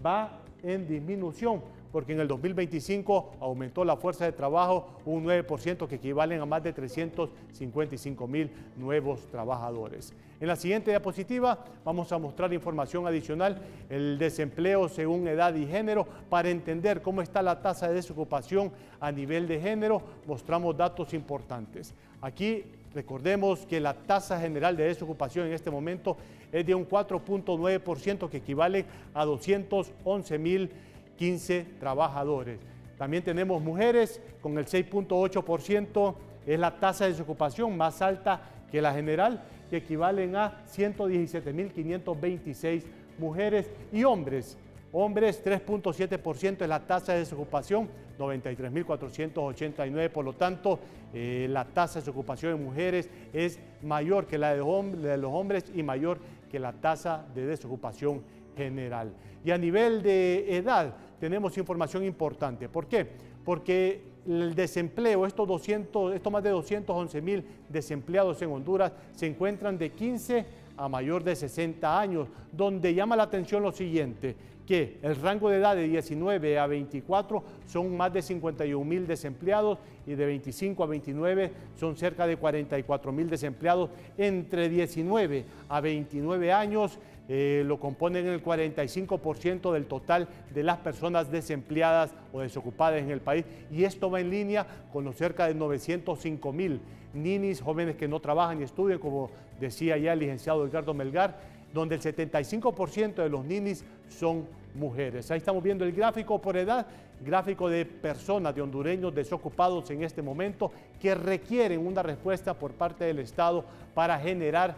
va en disminución, porque en el 2025 aumentó la fuerza de trabajo un 9%, que equivalen a más de 355.000 nuevos trabajadores. En la siguiente diapositiva vamos a mostrar información adicional, el desempleo según edad y género. Para entender cómo está la tasa de desocupación a nivel de género, mostramos datos importantes. Aquí recordemos que la tasa general de desocupación en este momento es de un 4.9%, que equivale a 211.015 trabajadores. También tenemos mujeres con el 6.8%, es la tasa de desocupación más alta que la general, que equivalen a 117.526 mujeres y hombres. Hombres, 3.7% es la tasa de desocupación, 93.489. Por lo tanto, la tasa de desocupación en mujeres es mayor que la de los hombres y mayor que la tasa de desocupación general. Y a nivel de edad, tenemos información importante. ¿Por qué? Porque el desempleo, estos más de 211.000 desempleados en Honduras se encuentran de 15 a mayor de 60 años, donde llama la atención lo siguiente, que el rango de edad de 19 a 24 son más de 51.000 desempleados y de 25 a 29 son cerca de 44.000 desempleados. Entre 19 a 29 años lo componen el 45% del total de las personas desempleadas o desocupadas en el país, y esto va en línea con los cerca de 905.000 ninis, jóvenes que no trabajan y estudian, como decía ya el licenciado Edgardo Melgar, donde el 75% de los ninis son mujeres. Ahí estamos viendo el gráfico por edad, gráfico de personas, de hondureños desocupados en este momento, que requieren una respuesta por parte del Estado para generar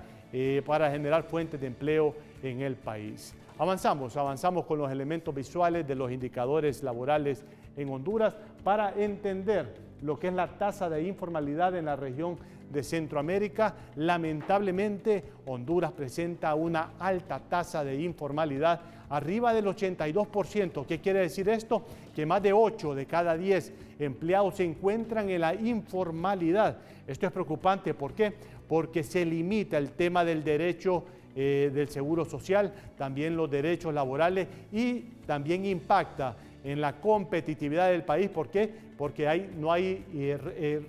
fuentes de empleo en el país. Avanzamos con los elementos visuales de los indicadores laborales en Honduras para entender lo que es la tasa de informalidad en la región de Centroamérica. Lamentablemente, Honduras presenta una alta tasa de informalidad, arriba del 82%. ¿Qué quiere decir esto? Que más de 8 de cada 10 empleados se encuentran en la informalidad. Esto es preocupante. ¿Por qué? Porque se limita el tema del derecho del seguro social, también los derechos laborales, y también impacta en la competitividad del país. ¿Por qué? Porque no hay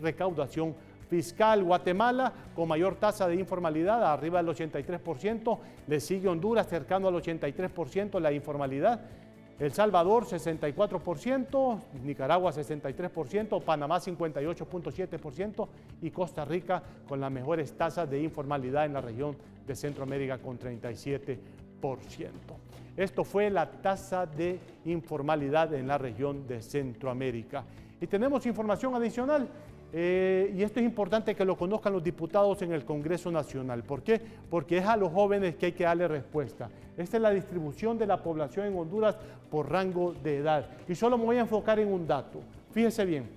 recaudación fiscal. Guatemala con mayor tasa de informalidad, arriba del 83%, le sigue Honduras cercano al 83% la informalidad, El Salvador 64%, Nicaragua 63%, Panamá 58.7% y Costa Rica con las mejores tasas de informalidad en la región de Centroamérica con 37%. Esto fue la tasa de informalidad en la región de Centroamérica. Y tenemos información adicional. Y esto es importante que lo conozcan los diputados en el Congreso Nacional. ¿Por qué? Porque es a los jóvenes que hay que darle respuesta. Esta es la distribución de la población en Honduras por rango de edad. Y solo me voy a enfocar en un dato. Fíjense bien,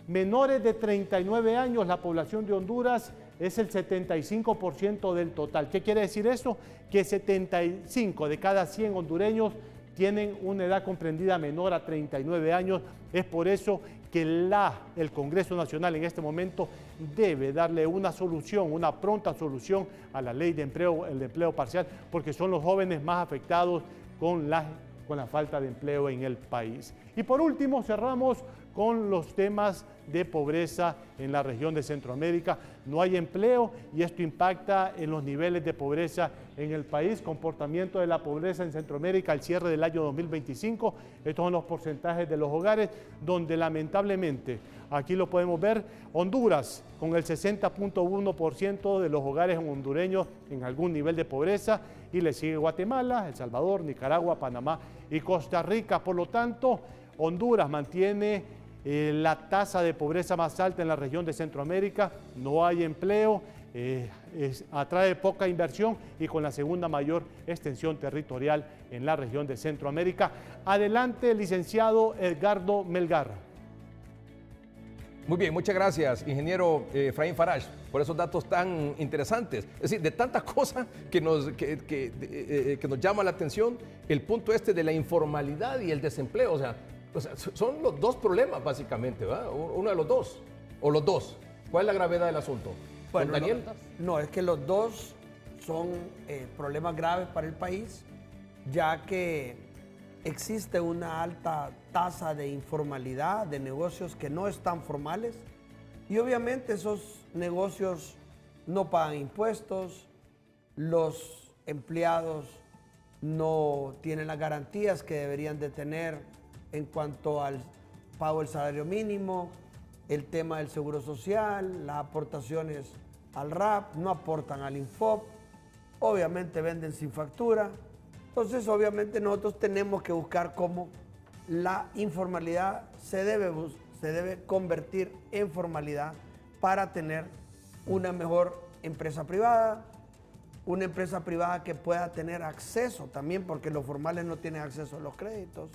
menores de 39 años, la población de Honduras es el 75% del total. ¿Qué quiere decir eso? Que 75 de cada 100 hondureños tienen una edad comprendida menor a 39 años. Es por eso que el Congreso Nacional en este momento debe darle una solución, una pronta solución a la ley de empleo, el de empleo parcial, porque son los jóvenes más afectados con la falta de empleo en el país. Y por último, cerramos con los temas de pobreza en la región de Centroamérica. No hay empleo y esto impacta en los niveles de pobreza en el país. Comportamiento de la pobreza en Centroamérica al cierre del año 2025. Estos son los porcentajes de los hogares, donde lamentablemente, aquí lo podemos ver, Honduras con el 60.1% de los hogares hondureños en algún nivel de pobreza, y le sigue Guatemala, El Salvador, Nicaragua, Panamá y Costa Rica. Por lo tanto, Honduras mantiene la tasa de pobreza más alta en la región de Centroamérica. No hay empleo, atrae poca inversión y con la segunda mayor extensión territorial en la región de Centroamérica. Adelante, licenciado Edgardo Melgar. Muy bien, muchas gracias, ingeniero Efraín Farage, por esos datos tan interesantes. Es decir, de tantas cosas que nos llama la atención, el punto de la informalidad y el desempleo. O sea, son los dos problemas básicamente, ¿verdad? Uno de los dos, o los dos. ¿Cuál es la gravedad del asunto? Bueno, Daniel. No, es que los dos son problemas graves para el país, ya que existe una alta tasa de informalidad, de negocios que no están formales, y obviamente esos negocios no pagan impuestos, los empleados no tienen las garantías que deberían de tener en cuanto al pago del salario mínimo, el tema del seguro social, las aportaciones al RAP, no aportan al Infop, obviamente venden sin factura. Entonces, obviamente nosotros tenemos que buscar cómo la informalidad se debe convertir en formalidad para tener una mejor empresa privada, una empresa privada que pueda tener acceso también, porque los formales no tienen acceso a los créditos.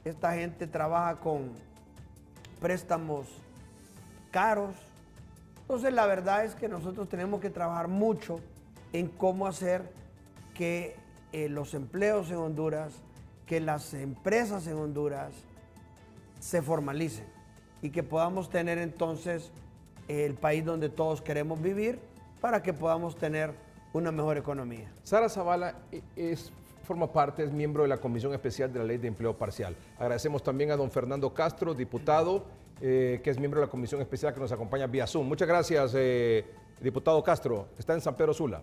Esta gente trabaja con préstamos caros. Entonces la verdad es que nosotros tenemos que trabajar mucho en cómo hacer que los empleos en Honduras, que las empresas en Honduras se formalicen y que podamos tener entonces el país donde todos queremos vivir para que podamos tener una mejor economía. Sara Zavala forma parte, es miembro de la Comisión Especial de la Ley de Empleo Parcial. Agradecemos también a don Fernando Castro, diputado, que es miembro de la Comisión Especial que nos acompaña vía Zoom. Muchas gracias, diputado Castro. Está en San Pedro Sula.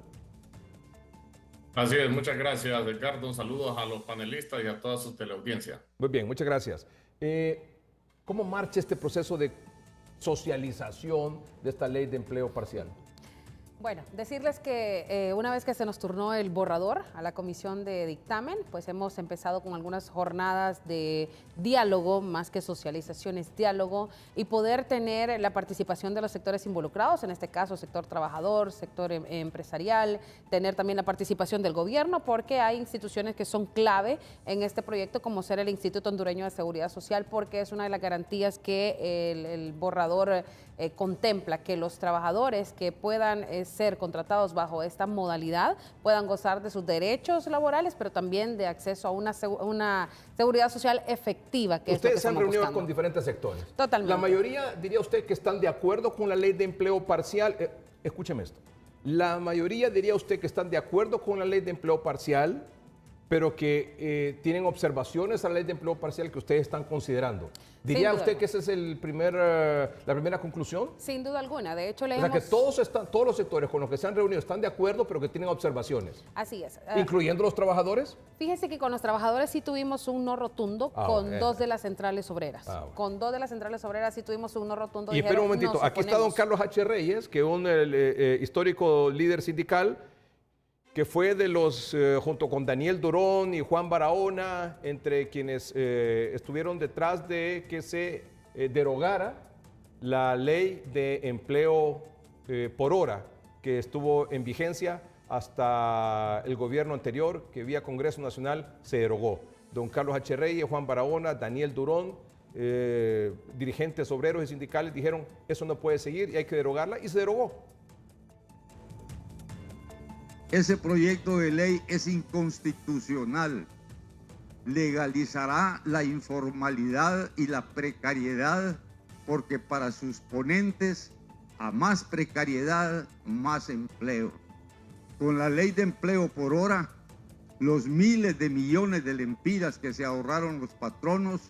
Así es, muchas gracias, Ricardo. Saludos a los panelistas y a toda su teleaudiencia. Muy bien, muchas gracias. ¿Cómo marcha este proceso de socialización de esta ley de empleo parcial? Bueno, decirles que una vez que se nos turnó el borrador a la comisión de dictamen, pues hemos empezado con algunas jornadas de diálogo, más que socializaciones, diálogo, y poder tener la participación de los sectores involucrados, en este caso sector trabajador, sector empresarial, tener también la participación del gobierno, porque hay instituciones que son clave en este proyecto, como ser el Instituto Hondureño de Seguridad Social, porque es una de las garantías que el borrador contempla, que los trabajadores que puedan ser contratados bajo esta modalidad puedan gozar de sus derechos laborales, pero también de acceso a una seguridad social efectiva. Que ustedes es lo que se han reunido buscando con diferentes sectores. Totalmente. La mayoría, diría usted, que están de acuerdo con la ley de empleo parcial. Escúcheme esto. La mayoría, diría usted, que están de acuerdo con la ley de empleo parcial, pero que tienen observaciones a la ley de empleo parcial que ustedes están considerando. ¿Diría usted que esa es la primera conclusión? Sin duda alguna. De hecho, que todos los sectores con los que se han reunido están de acuerdo, pero que tienen observaciones. Así es. ¿Incluyendo los trabajadores? Fíjese que con los trabajadores sí tuvimos un no rotundo con dos de las centrales obreras. Con dos de las centrales obreras sí tuvimos un no rotundo. Y espera un momentito, aquí está don Carlos H. Reyes, que es un histórico líder sindical, que fue de los, junto con Daniel Durón y Juan Barahona, entre quienes estuvieron detrás de que se derogara la ley de empleo por hora, que estuvo en vigencia hasta el gobierno anterior, que vía Congreso Nacional se derogó. Don Carlos H. Reyes, Juan Barahona, Daniel Durón, dirigentes obreros y sindicales dijeron, eso no puede seguir y hay que derogarla, y se derogó. Ese proyecto de ley es inconstitucional. Legalizará la informalidad y la precariedad, porque para sus ponentes, a más precariedad, más empleo. Con la ley de empleo por hora, los miles de millones de lempiras que se ahorraron los patronos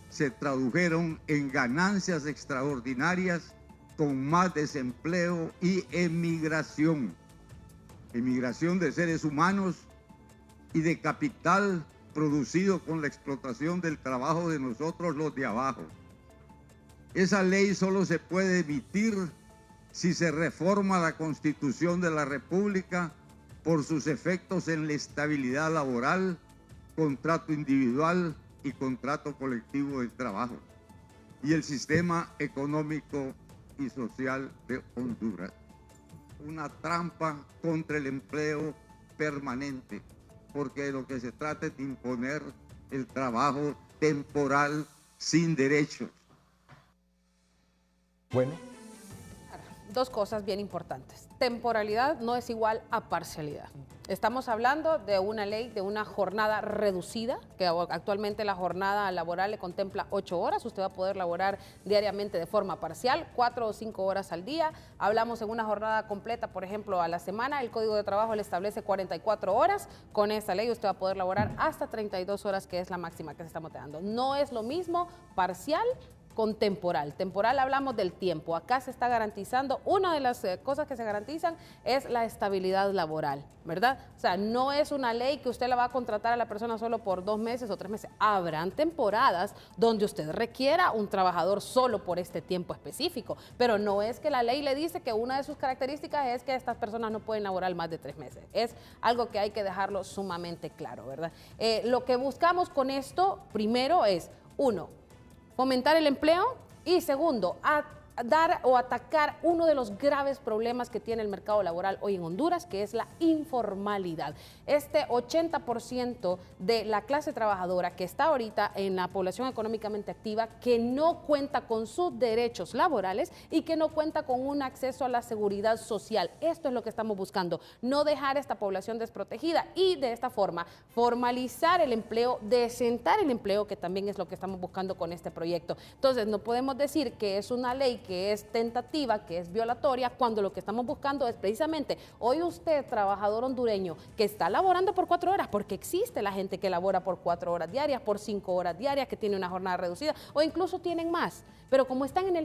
se tradujeron en ganancias extraordinarias con más desempleo y emigración. Emigración de seres humanos y de capital producido con la explotación del trabajo de nosotros los de abajo. Esa ley solo se puede emitir si se reforma la Constitución de la República por sus efectos en la estabilidad laboral, contrato individual y contrato colectivo del trabajo, y el sistema económico y social de Honduras. Una trampa contra el empleo permanente, porque de lo que se trata es de imponer el trabajo temporal sin derechos. Bueno. Dos cosas bien importantes. Temporalidad no es igual a parcialidad. Estamos hablando de una ley, de una jornada reducida, que actualmente la jornada laboral le contempla 8 horas. Usted va a poder laborar diariamente de forma parcial, 4 o 5 horas al día. Hablamos en una jornada completa, por ejemplo, a la semana. El Código de Trabajo le establece 44 horas. Con esta ley usted va a poder laborar hasta 32 horas, que es la máxima que se está dando. No es lo mismo parcial con temporal. Temporal hablamos del tiempo. Acá se está garantizando, una de las cosas que se garantizan es la estabilidad laboral, ¿verdad? O sea, no es una ley que usted la va a contratar a la persona solo por 2 meses o 3 meses. Habrán temporadas donde usted requiera un trabajador solo por este tiempo específico, pero no es que la ley le dice que una de sus características es que estas personas no pueden laborar más de 3 meses. Es algo que hay que dejarlo sumamente claro, ¿verdad? Lo que buscamos con esto, primero es, 1, fomentar el empleo, y segundo, dar o atacar uno de los graves problemas que tiene el mercado laboral hoy en Honduras, que es la informalidad. Este 80% de la clase trabajadora que está ahorita en la población económicamente activa, que no cuenta con sus derechos laborales y que no cuenta con un acceso a la seguridad social. Esto es lo que estamos buscando, no dejar esta población desprotegida y de esta forma formalizar el empleo, decentar el empleo, que también es lo que estamos buscando con este proyecto. Entonces, no podemos decir que es una ley que es tentativa, que es violatoria, cuando lo que estamos buscando es precisamente, hoy usted, trabajador hondureño, que está laborando por 4 horas, porque existe la gente que labora por 4 horas diarias, por 5 horas diarias, que tiene una jornada reducida, o incluso tienen más, pero como están en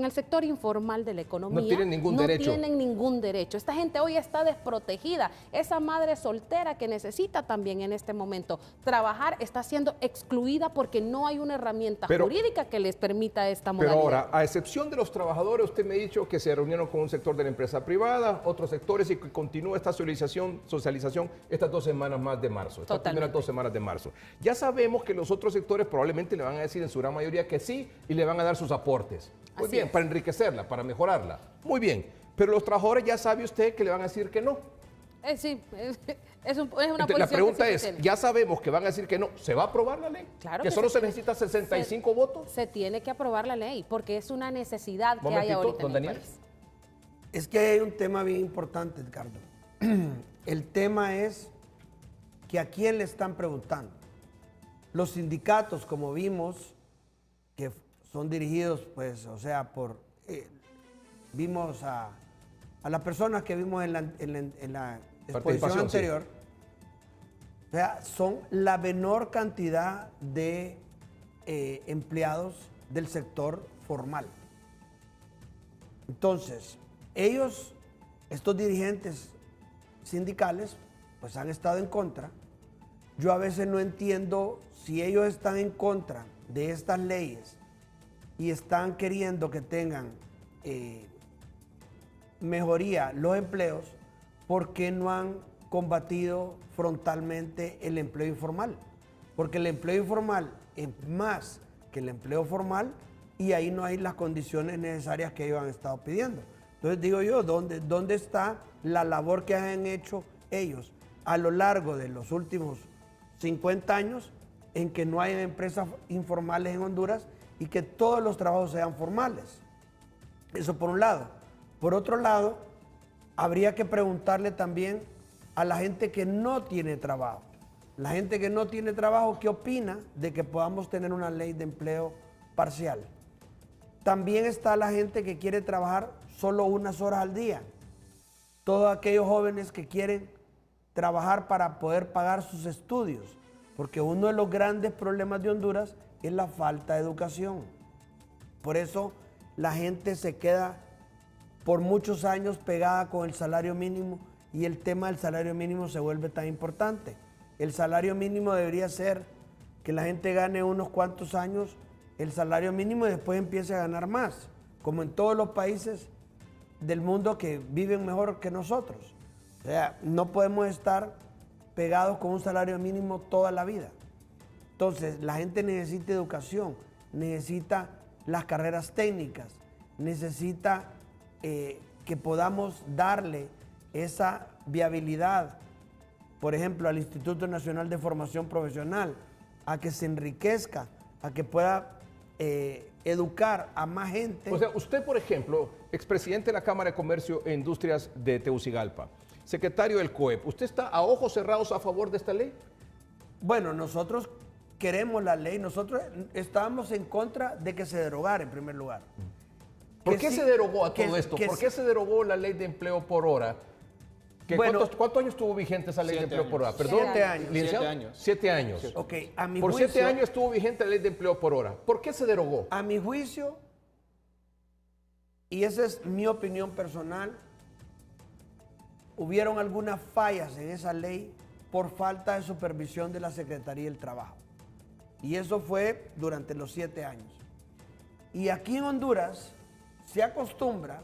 el sector informal de la economía, no tienen ningún derecho. Tienen ningún derecho. Esta gente hoy está desprotegida. Esa madre soltera que necesita también en este momento trabajar está siendo excluida porque no hay una herramienta jurídica que les permita esta modalidad. Pero ahora, a excepción de los trabajadores, usted me ha dicho que se reunieron con un sector de la empresa privada, otros sectores, y que continúa esta socialización estas 2 semanas más de marzo, estas primeras 2 semanas de marzo. Ya sabemos que los otros sectores probablemente le van a decir en su gran mayoría que sí y le van a dar sus aportes. Muy bien, para enriquecerla, para mejorarla. Muy bien, pero los trabajadores ya sabe usted que le van a decir que no. Sí, es una Entonces, la pregunta es, ya sabemos que van a decir que no, ¿se va a aprobar la ley? Claro que solo se necesita 65 votos. Se tiene que aprobar la ley porque es una necesidad que hay ahorita en el país. Es que hay un tema bien importante, Edgardo. El tema es que a quién le están preguntando. Los sindicatos, como vimos, que son dirigidos, pues, o sea, vimos a las personas que vimos en la exposición anterior, sí. O sea, son la menor cantidad de empleados del sector formal. Entonces, estos dirigentes sindicales, pues han estado en contra. Yo a veces no entiendo si ellos están en contra de estas leyes y están queriendo que tengan mejoría los empleos, ¿por qué no han combatido frontalmente el empleo informal? Porque el empleo informal es más que el empleo formal y ahí no hay las condiciones necesarias que ellos han estado pidiendo. Entonces digo yo, ¿dónde está la labor que han hecho ellos a lo largo de los últimos 50 años en que no hay empresas informales en Honduras y que todos los trabajos sean formales? Eso por un lado. Por otro lado, habría que preguntarle también a la gente que no tiene trabajo. La gente que no tiene trabajo, ¿qué opina de que podamos tener una ley de empleo parcial? También está la gente que quiere trabajar solo unas horas al día. Todos aquellos jóvenes que quieren trabajar para poder pagar sus estudios, porque uno de los grandes problemas de Honduras es la falta de educación. Por eso la gente se queda por muchos años pegada con el salario mínimo y el tema del salario mínimo se vuelve tan importante. El salario mínimo debería ser que la gente gane unos cuantos años el salario mínimo y después empiece a ganar más, como en todos los países del mundo que viven mejor que nosotros. O sea, no podemos estar pegados con un salario mínimo toda la vida. Entonces, la gente necesita educación, necesita las carreras técnicas, necesita que podamos darle esa viabilidad, por ejemplo, al Instituto Nacional de Formación Profesional, a que se enriquezca, a que pueda educar a más gente. O sea, usted, por ejemplo, expresidente de la Cámara de Comercio e Industrias de Tegucigalpa, secretario del COEP, ¿usted está a ojos cerrados a favor de esta ley? Bueno, nosotros queremos la ley, nosotros estábamos en contra de que se derogara en primer lugar. ¿Por qué se derogó a todo esto? ¿Por qué se derogó la ley de empleo por hora? Bueno, ¿cuántos años estuvo vigente esa ley de empleo por hora? Perdón, 7 años. 7 años. 7 años. Okay, a mi por juicio, 7 años estuvo vigente la ley de empleo por hora. ¿Por qué se derogó? A mi juicio, y esa es mi opinión personal, hubieron algunas fallas en esa ley por falta de supervisión de la Secretaría del Trabajo. Y eso fue durante los 7 años. Y aquí en Honduras se acostumbra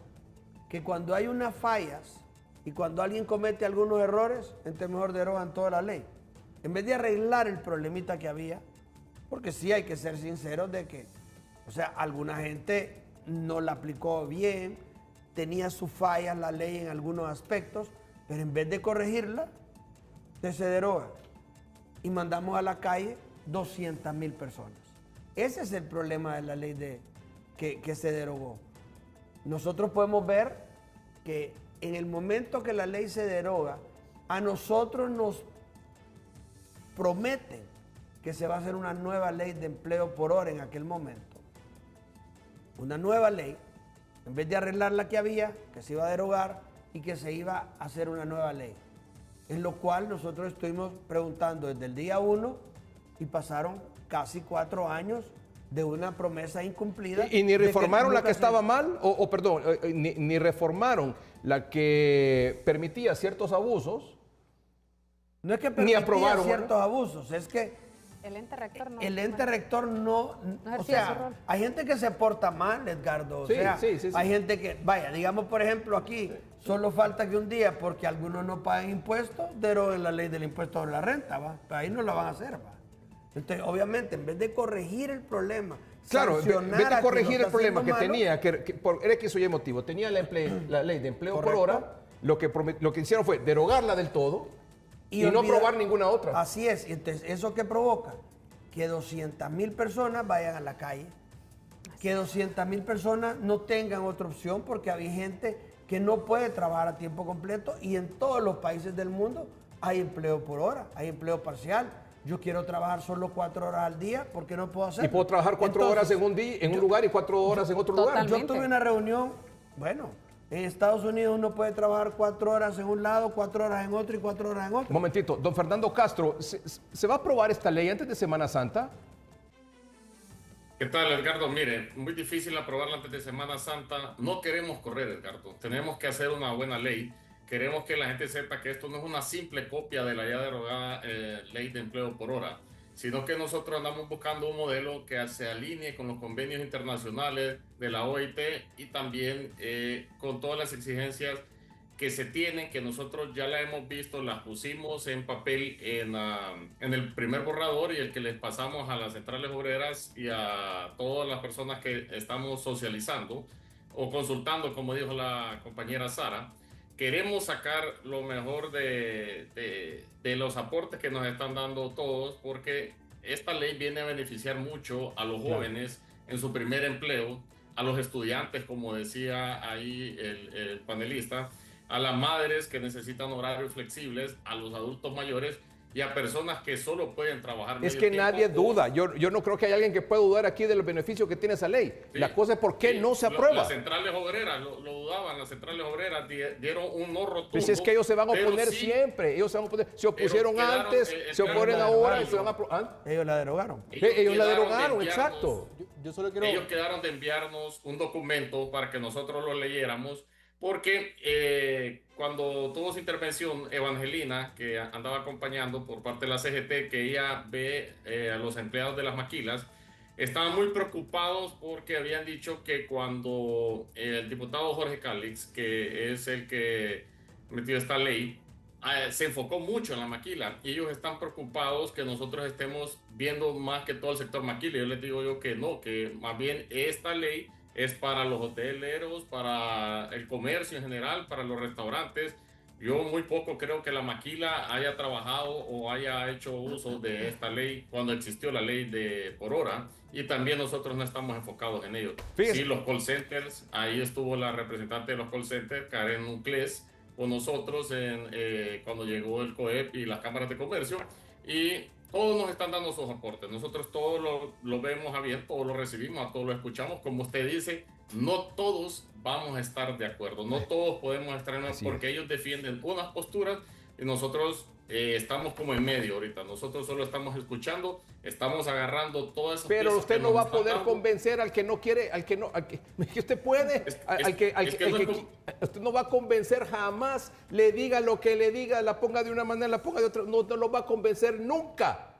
que cuando hay unas fallas y cuando alguien comete algunos errores, entonces mejor derogan toda la ley. En vez de arreglar el problemita que había, porque sí hay que ser sinceros de que, o sea, alguna gente no la aplicó bien, tenía sus fallas la ley en algunos aspectos, pero en vez de corregirla, se deroga y mandamos a la calle 200,000 personas. Ese es el problema de la ley que se derogó. Nosotros podemos ver que en el momento que la ley se deroga, a nosotros nos prometen que se va a hacer una nueva ley de empleo por hora en aquel momento. Una nueva ley, en vez de arreglar la que había, que se iba a derogar y que se iba a hacer una nueva ley. En lo cual nosotros estuvimos preguntando desde el día 1 y pasaron casi 4 años de una promesa incumplida. ¿Y ni reformaron la que estaba mal? Perdón, ni reformaron la que permitía ciertos abusos. No es que permitía ni aprobaron ciertos abusos, es que el ente rector no. El ente rector no o sea, hay gente que se porta mal, Edgardo. Sí, o sea, sí. hay gente que, vaya, digamos por ejemplo aquí, solo falta que un día, porque algunos no pagan impuestos, deroguen la ley del impuesto sobre la renta, ¿va? Pero ahí no la van a hacer, ¿va? Entonces, obviamente, en vez de corregir el problema, claro, en vez de corregir el problema que malo, tenía, que por X o Y motivo, tenía la ley de empleo por hora, lo que hicieron fue derogarla del todo y no aprobar ninguna otra. Así es. Entonces, ¿eso qué provoca? Que 200,000 personas vayan a la calle, que 200,000 personas no tengan otra opción, porque hay gente que no puede trabajar a tiempo completo y en todos los países del mundo hay empleo por hora, hay empleo parcial. Yo quiero trabajar solo 4 horas al día, ¿por qué no puedo hacerlo? Y puedo trabajar 4 horas en un lugar y 4 horas en otro lugar. Yo tuve una reunión, bueno, en Estados Unidos uno puede trabajar 4 horas en un lado, 4 horas en otro y 4 horas en otro. Un momentito, don Fernando Castro, ¿se va a aprobar esta ley antes de Semana Santa? ¿Qué tal, Edgardo? Mire, muy difícil aprobarla antes de Semana Santa. No queremos correr, Edgardo. Tenemos que hacer una buena ley. Queremos que la gente sepa que esto no es una simple copia de la ya derogada ley de empleo por hora, sino que nosotros andamos buscando un modelo que se alinee con los convenios internacionales de la OIT y también con todas las exigencias que se tienen, que nosotros ya la hemos visto, las pusimos en papel en el primer borrador y el que les pasamos a las centrales obreras y a todas las personas que estamos socializando o consultando, como dijo la compañera Sara. Queremos sacar lo mejor de los aportes que nos están dando todos, porque esta ley viene a beneficiar mucho a los jóvenes en su primer empleo, a los estudiantes, como decía ahí el panelista, a las madres que necesitan horarios flexibles, a los adultos mayores y a personas que solo pueden trabajar Es medio que tiempo. nadie duda. Yo no creo que haya alguien que pueda dudar aquí de los beneficios que tiene esa ley. Sí, la cosa es por qué no se aprueba. Las centrales obreras lo dudaban, las centrales obreras dieron un no rotundo. Pues es que ellos se van a oponer sí, siempre. Ellos se van a oponer. Se opusieron quedaron, antes, se oponen ahora y se van a Ellos la derogaron. Ellos la derogaron, exacto. Yo solo quiero... Ellos quedaron de enviarnos un documento para que nosotros lo leyéramos, porque cuando tuvo su intervención Evangelina, que andaba acompañando por parte de la CGT, que ella ve a los empleados de las maquilas, estaban muy preocupados porque habían dicho que cuando el diputado Jorge Calix, que es el que metió esta ley, se enfocó mucho en la maquila y ellos están preocupados que nosotros estemos viendo más que todo el sector maquila. Yo les digo yo que no, que más bien esta ley es para los hoteleros, para el comercio en general, para los restaurantes. Yo muy poco creo que la maquila haya trabajado o haya hecho uso de esta ley cuando existió la ley de por hora, y también nosotros no estamos enfocados en ello. Fíjese. Sí, los call centers, ahí estuvo la representante de los call centers, Karen Ucles, con nosotros cuando llegó el COEP y las cámaras de comercio, y todos nos están dando sus aportes. Nosotros todos lo vemos a bien, todos lo recibimos, todos lo escuchamos. Como usted dice, no todos vamos a estar de acuerdo, no todos podemos estar en porque ellos defienden unas posturas y nosotros estamos como en medio ahorita. Nosotros solo estamos escuchando, estamos agarrando todas esas Pero piezas usted que no nos va a están poder dando. convencer al que no quiere, que usted puede, usted no va a convencer jamás, le diga lo que le diga, la ponga de una manera, la ponga de otra, no lo va a convencer nunca.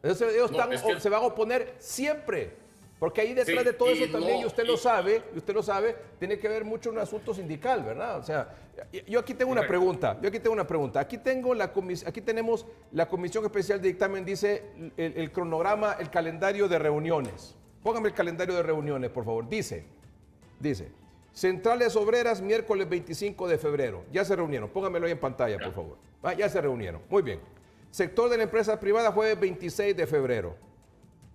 Ellos se van a oponer siempre. Porque ahí detrás de todo eso también, y usted lo sabe, tiene que ver mucho un asunto sindical, ¿verdad? O sea, yo aquí tengo una pregunta, Aquí tenemos la Comisión Especial de Dictamen, dice el cronograma, el calendario de reuniones. Póngame el calendario de reuniones, por favor. Dice, Dice, centrales obreras, miércoles 25 de febrero. Ya se reunieron. Póngamelo ahí en pantalla, por favor. Ya se reunieron. Muy bien. Sector de la empresa privada, jueves 26 de febrero.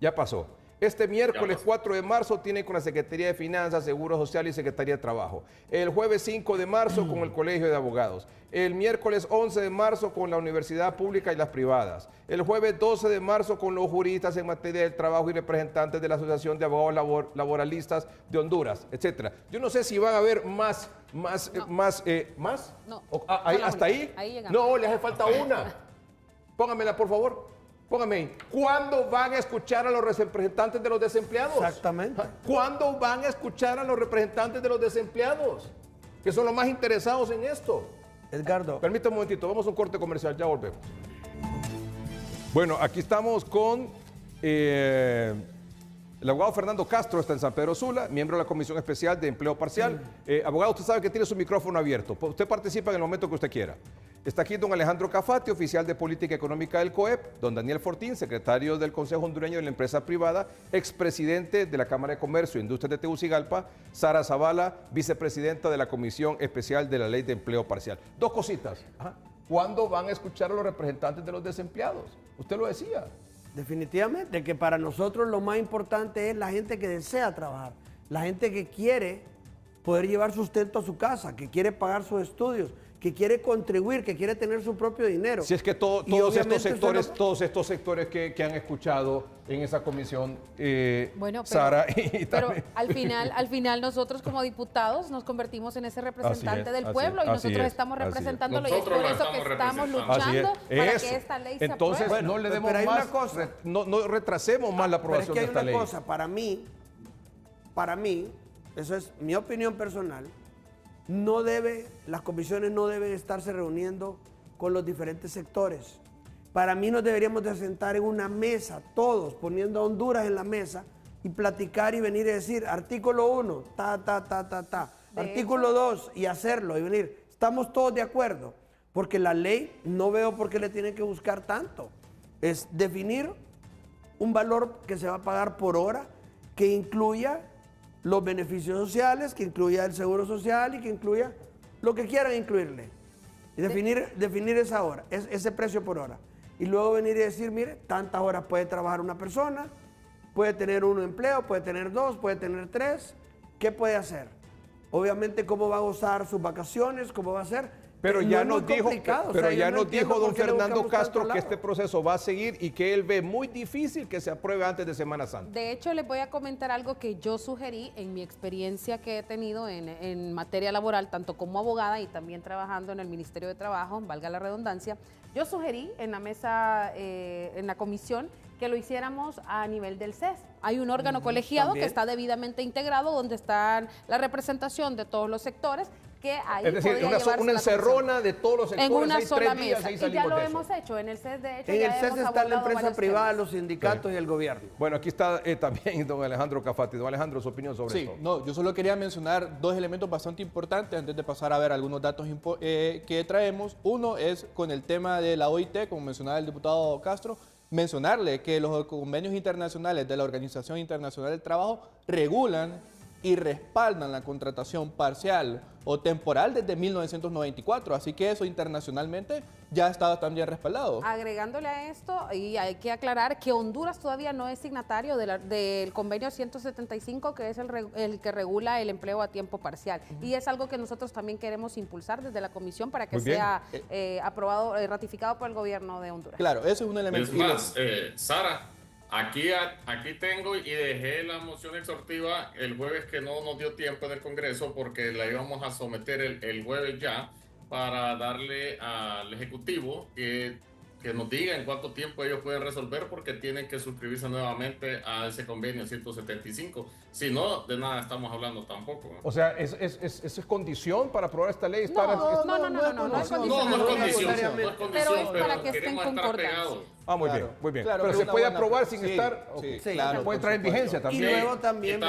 Ya pasó. Este miércoles 4 de marzo tiene con la Secretaría de Finanzas, Seguro Social y Secretaría de Trabajo. El jueves 5 de marzo con el Colegio de Abogados. El miércoles 11 de marzo con la Universidad Pública y las privadas. El jueves 12 de marzo con los juristas en materia del trabajo y representantes de la Asociación de Abogados Laboralistas de Honduras, etcétera. Yo no sé si van a haber más. No. ¿Hasta ahí? Ahí llegamos. No, le hace falta una. Póngamela, por favor. Póngame ahí. ¿Cuándo van a escuchar a los representantes de los desempleados? Exactamente. ¿Cuándo van a escuchar a los representantes de los desempleados? Que son los más interesados en esto. Edgardo. Permítame un momentito, vamos a un corte comercial, ya volvemos. Bueno, aquí estamos con el abogado Fernando Castro, está en San Pedro Sula, miembro de la Comisión Especial de Empleo Parcial. Abogado, usted sabe que tiene su micrófono abierto. Usted participa en el momento que usted quiera. Está aquí don Alejandro Cafati, oficial de Política Económica del COEP, don Daniel Fortín, secretario del Consejo Hondureño de la Empresa Privada, expresidente de la Cámara de Comercio e Industria de Tegucigalpa, Sara Zavala, vicepresidenta de la Comisión Especial de la Ley de Empleo Parcial. Dos cositas. ¿Cuándo van a escuchar a los representantes de los desempleados? Usted lo decía. Definitivamente que para nosotros lo más importante es la gente que desea trabajar, la gente que quiere poder llevar sustento a su casa, que quiere pagar sus estudios, que quiere contribuir, que quiere tener su propio dinero. Si es que todos estos sectores que han escuchado en esa comisión, bueno, Sara, pero al final nosotros como diputados nos convertimos en ese representante del pueblo y nosotros estamos representándolo y es por eso que estamos luchando para que esta ley se apruebe. Entonces no le demos más, no retrasemos más la aprobación de esta ley. Pero es que hay una cosa, para mí, eso es mi opinión personal, las comisiones no deben estarse reuniendo con los diferentes sectores. Para mí nos deberíamos de sentar en una mesa, todos, poniendo a Honduras en la mesa y platicar y venir y decir, artículo 1, artículo 2 y hacerlo y venir. Estamos todos de acuerdo, porque la ley no veo por qué le tienen que buscar tanto. Es definir un valor que se va a pagar por hora, que incluya los beneficios sociales, que incluya el seguro social y que incluya lo que quieran incluirle. Y definir esa hora, ese precio por hora. Y luego venir y decir, mire, tantas horas puede trabajar una persona, puede tener un empleo, puede tener 2, puede tener 3. ¿Qué puede hacer? Obviamente cómo va a gozar sus vacaciones, cómo va a ser. Pero ya nos dijo, don Fernando Castro que este proceso va a seguir y que él ve muy difícil que se apruebe antes de Semana Santa. De hecho, les voy a comentar algo que yo sugerí en mi experiencia que he tenido en materia laboral, tanto como abogada y también trabajando en el Ministerio de Trabajo, valga la redundancia. Yo sugerí en la mesa, en la comisión, que lo hiciéramos a nivel del CES. Hay un órgano colegiado que está debidamente integrado, donde está la representación de todos los sectores, que ahí es decir, una encerrona de todos los sectores. En una sola días, mesa. Y ya lo hemos hecho. En el CES, de hecho, en el CES está la empresa privada, los sindicatos y el gobierno. Bueno, aquí está también don Alejandro Cafati. Don Alejandro, su opinión sobre esto. No, yo solo quería mencionar dos elementos bastante importantes antes de pasar a ver algunos datos que traemos. Uno es con el tema de la OIT, como mencionaba el diputado Castro, mencionarle que los convenios internacionales de la Organización Internacional del Trabajo regulan y respaldan la contratación parcial o temporal desde 1994, así que eso internacionalmente ya estaba también respaldado. Agregándole a esto, y hay que aclarar que Honduras todavía no es signatario del convenio 175, que es el que regula el empleo a tiempo parcial. Y es algo que nosotros también queremos impulsar desde la comisión para que sea aprobado, ratificado por el gobierno de Honduras. Claro, eso es un elemento. Es más, Sara, aquí tengo y dejé la moción exhortiva el jueves, que no nos dio tiempo en el Congreso porque la íbamos a someter el jueves ya, para darle al Ejecutivo que nos diga en cuánto tiempo ellos pueden resolver, porque tienen que suscribirse nuevamente a ese convenio 175. Si no, de nada estamos hablando tampoco. O sea, ¿es condición para aprobar esta ley? No es condición. Pero es para que estén concordantes. Muy bien. Claro, pero se puede aprobar sin estar. Claro, puede entrar en vigencia también. Y luego también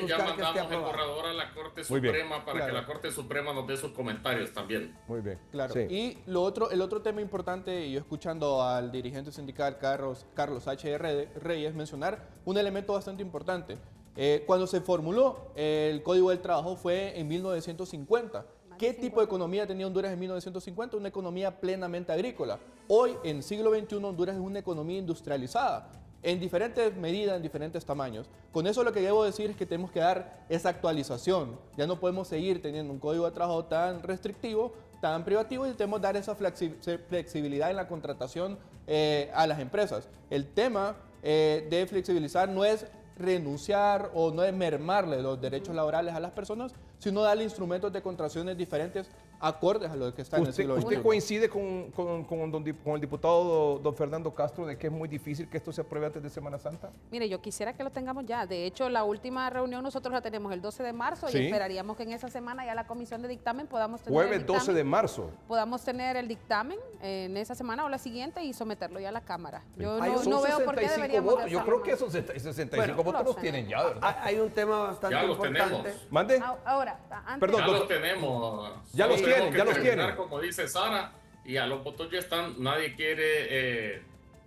ya mandamos el borrador a la Corte Suprema para que la Corte Suprema nos dé sus comentarios también. Muy bien. Claro. Sí. Y el otro tema importante, y yo escuchando al dirigente sindical Carlos H. Reyes mencionar un elemento bastante importante. Cuando se formuló el Código del Trabajo fue en 1950. ¿Qué tipo de economía tenía Honduras en 1950? Una economía plenamente agrícola. Hoy, en el siglo XXI, Honduras es una economía industrializada, en diferentes medidas, en diferentes tamaños. Con eso lo que debo decir es que tenemos que dar esa actualización. Ya no podemos seguir teniendo un código de trabajo tan restrictivo, tan privativo, y debemos dar esa flexibilidad en la contratación a las empresas. El tema de flexibilizar no es renunciar o no es mermarle los derechos laborales a las personas, sino darle instrumentos de contrataciones diferentes acordes a lo que está en el siglo XXI. ¿Usted coincide con el diputado don Fernando Castro de que es muy difícil que esto se apruebe antes de Semana Santa? Mire, yo quisiera que lo tengamos ya. De hecho, la última reunión nosotros la tenemos el 12 de marzo Sí. y esperaríamos que en esa semana ya la comisión de dictamen podamos tener Jueves el dictamen, 12 de marzo. podamos tener el dictamen en esa semana o la siguiente y someterlo ya a la Cámara. Yo Son no veo por qué 65 deberíamos votos. de Yo hacerlo creo que esos 65 votos los tienen ya, ¿verdad? Hay un tema bastante Ya los importante. tenemos. ¿Mande? Ahora, antes, Perdón, Ya doctor. los tenemos. Ya los Solo tienen, tenemos que ya los terminar, tienen. Como dice Sara, y a los votos ya están. Nadie quiere.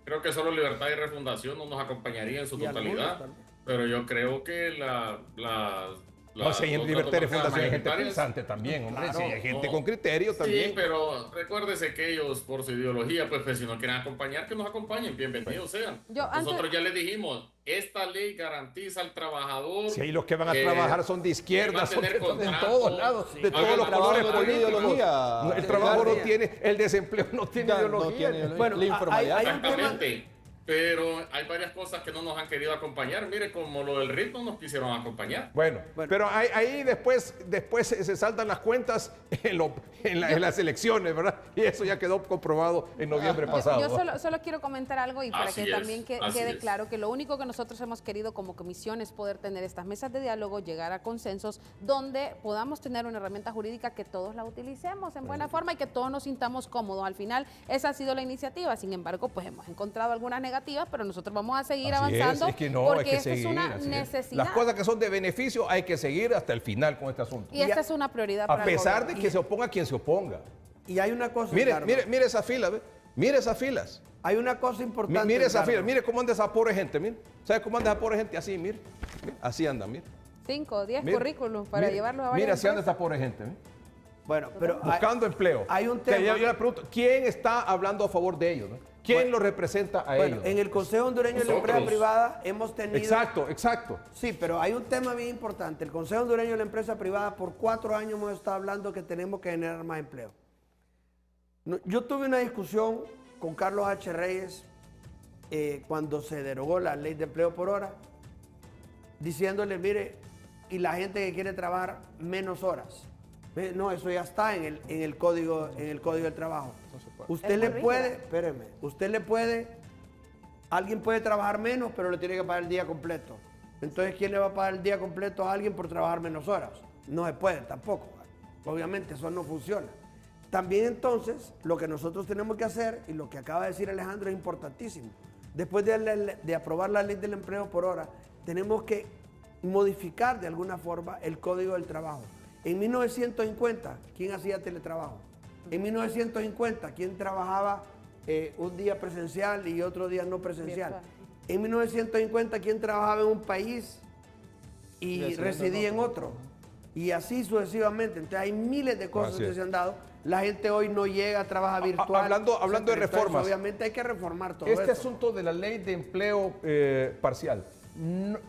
Creo que solo Libertad y Refundación no nos acompañaría en su Y algunos totalidad. también. Pero yo creo que No, si en Libertad y Fundación hay gente mayoritarias- pensante también, hombre. Claro, Si hay gente no. con criterio también. Sí, pero recuérdese que ellos, por su ideología, pues si no quieren acompañar, que nos acompañen, bienvenidos sean. Yo antes- Nosotros ya les dijimos, esta ley garantiza al trabajador. Si ahí los que van a trabajar son de izquierda, va a son tener de todos contrato, lados, sí. de todos Hagan los trabajo, colores no tiene políticos. ideología. No, el trabajo no Ideología. tiene, el desempleo no tiene Ya, no ideología. tiene ideología. Bueno, La informalidad. hay un tema- Exactamente. Pero hay varias cosas que no nos han querido acompañar. Mire, como lo del ritmo nos quisieron acompañar. Bueno, pero ahí después se saltan las cuentas en las elecciones, ¿verdad? Y eso ya quedó comprobado en noviembre pasado. Yo solo quiero comentar algo y para Así que es, también así quede es. claro que lo único que nosotros hemos querido como comisión es poder tener estas mesas de diálogo, llegar a consensos donde podamos tener una herramienta jurídica que todos la utilicemos en buena forma y que todos nos sintamos cómodos. Al final, esa ha sido la iniciativa. Sin embargo, pues hemos encontrado algunas negativas, pero nosotros vamos a seguir Así avanzando es que no, porque hay que esto seguir, es una así es. necesidad. Las cosas que son de beneficio hay que seguir hasta el final con este asunto. Y esta es una prioridad A para el pesar de gobierno. que se oponga quien se oponga. Y hay una cosa, Mire, Edgardo, mire esa fila, ¿ve? Mire esas filas. hay una cosa importante. Mire esa Edgardo. fila, mire cómo anda esa pobre gente, mire. ¿Sabe cómo anda esa pobre gente? Así, mire. Así anda, mire. 5 o 10 Mire, currículums para mire, llevarlos a varias Mire, así anda empresas. esa pobre gente, mire. Bueno, pero Buscando empleo. hay un O sea, tema. yo le pregunto, ¿quién está hablando a favor de ellos? ¿no? ¿Quién Bueno, los representa a bueno, ellos? en el Consejo Hondureño de la Nosotros. Empresa Privada hemos tenido. Exacto. Sí, pero hay un tema bien importante. El Consejo Hondureño de la Empresa Privada por 4 años hemos estado hablando que tenemos que generar más empleo. Yo tuve una discusión con Carlos H. Reyes cuando se derogó la ley de empleo por hora, diciéndole, mire, y la gente que quiere trabajar menos horas. No, eso ya está en el código del trabajo. Usted Es le muy puede, rígida. espéreme, alguien puede trabajar menos, pero le tiene que pagar el día completo. Entonces, ¿quién le va a pagar el día completo a alguien por trabajar menos horas? No se puede tampoco. Obviamente, eso no funciona. También entonces, lo que nosotros tenemos que hacer, y lo que acaba de decir Alejandro es importantísimo. Después de aprobar la ley del empleo por hora, tenemos que modificar de alguna forma el Código del Trabajo. En 1950, ¿quién hacía teletrabajo? En 1950, ¿quién trabajaba un día presencial y otro día no presencial? Virtual. En 1950, ¿quién trabajaba en un país y residía en otro? Y así sucesivamente. Entonces hay miles de cosas Así que es. se han dado. La gente hoy no llega, trabaja virtual. hablando de Entonces, reformas. obviamente hay que reformar todo Este esto. asunto de la ley de empleo parcial,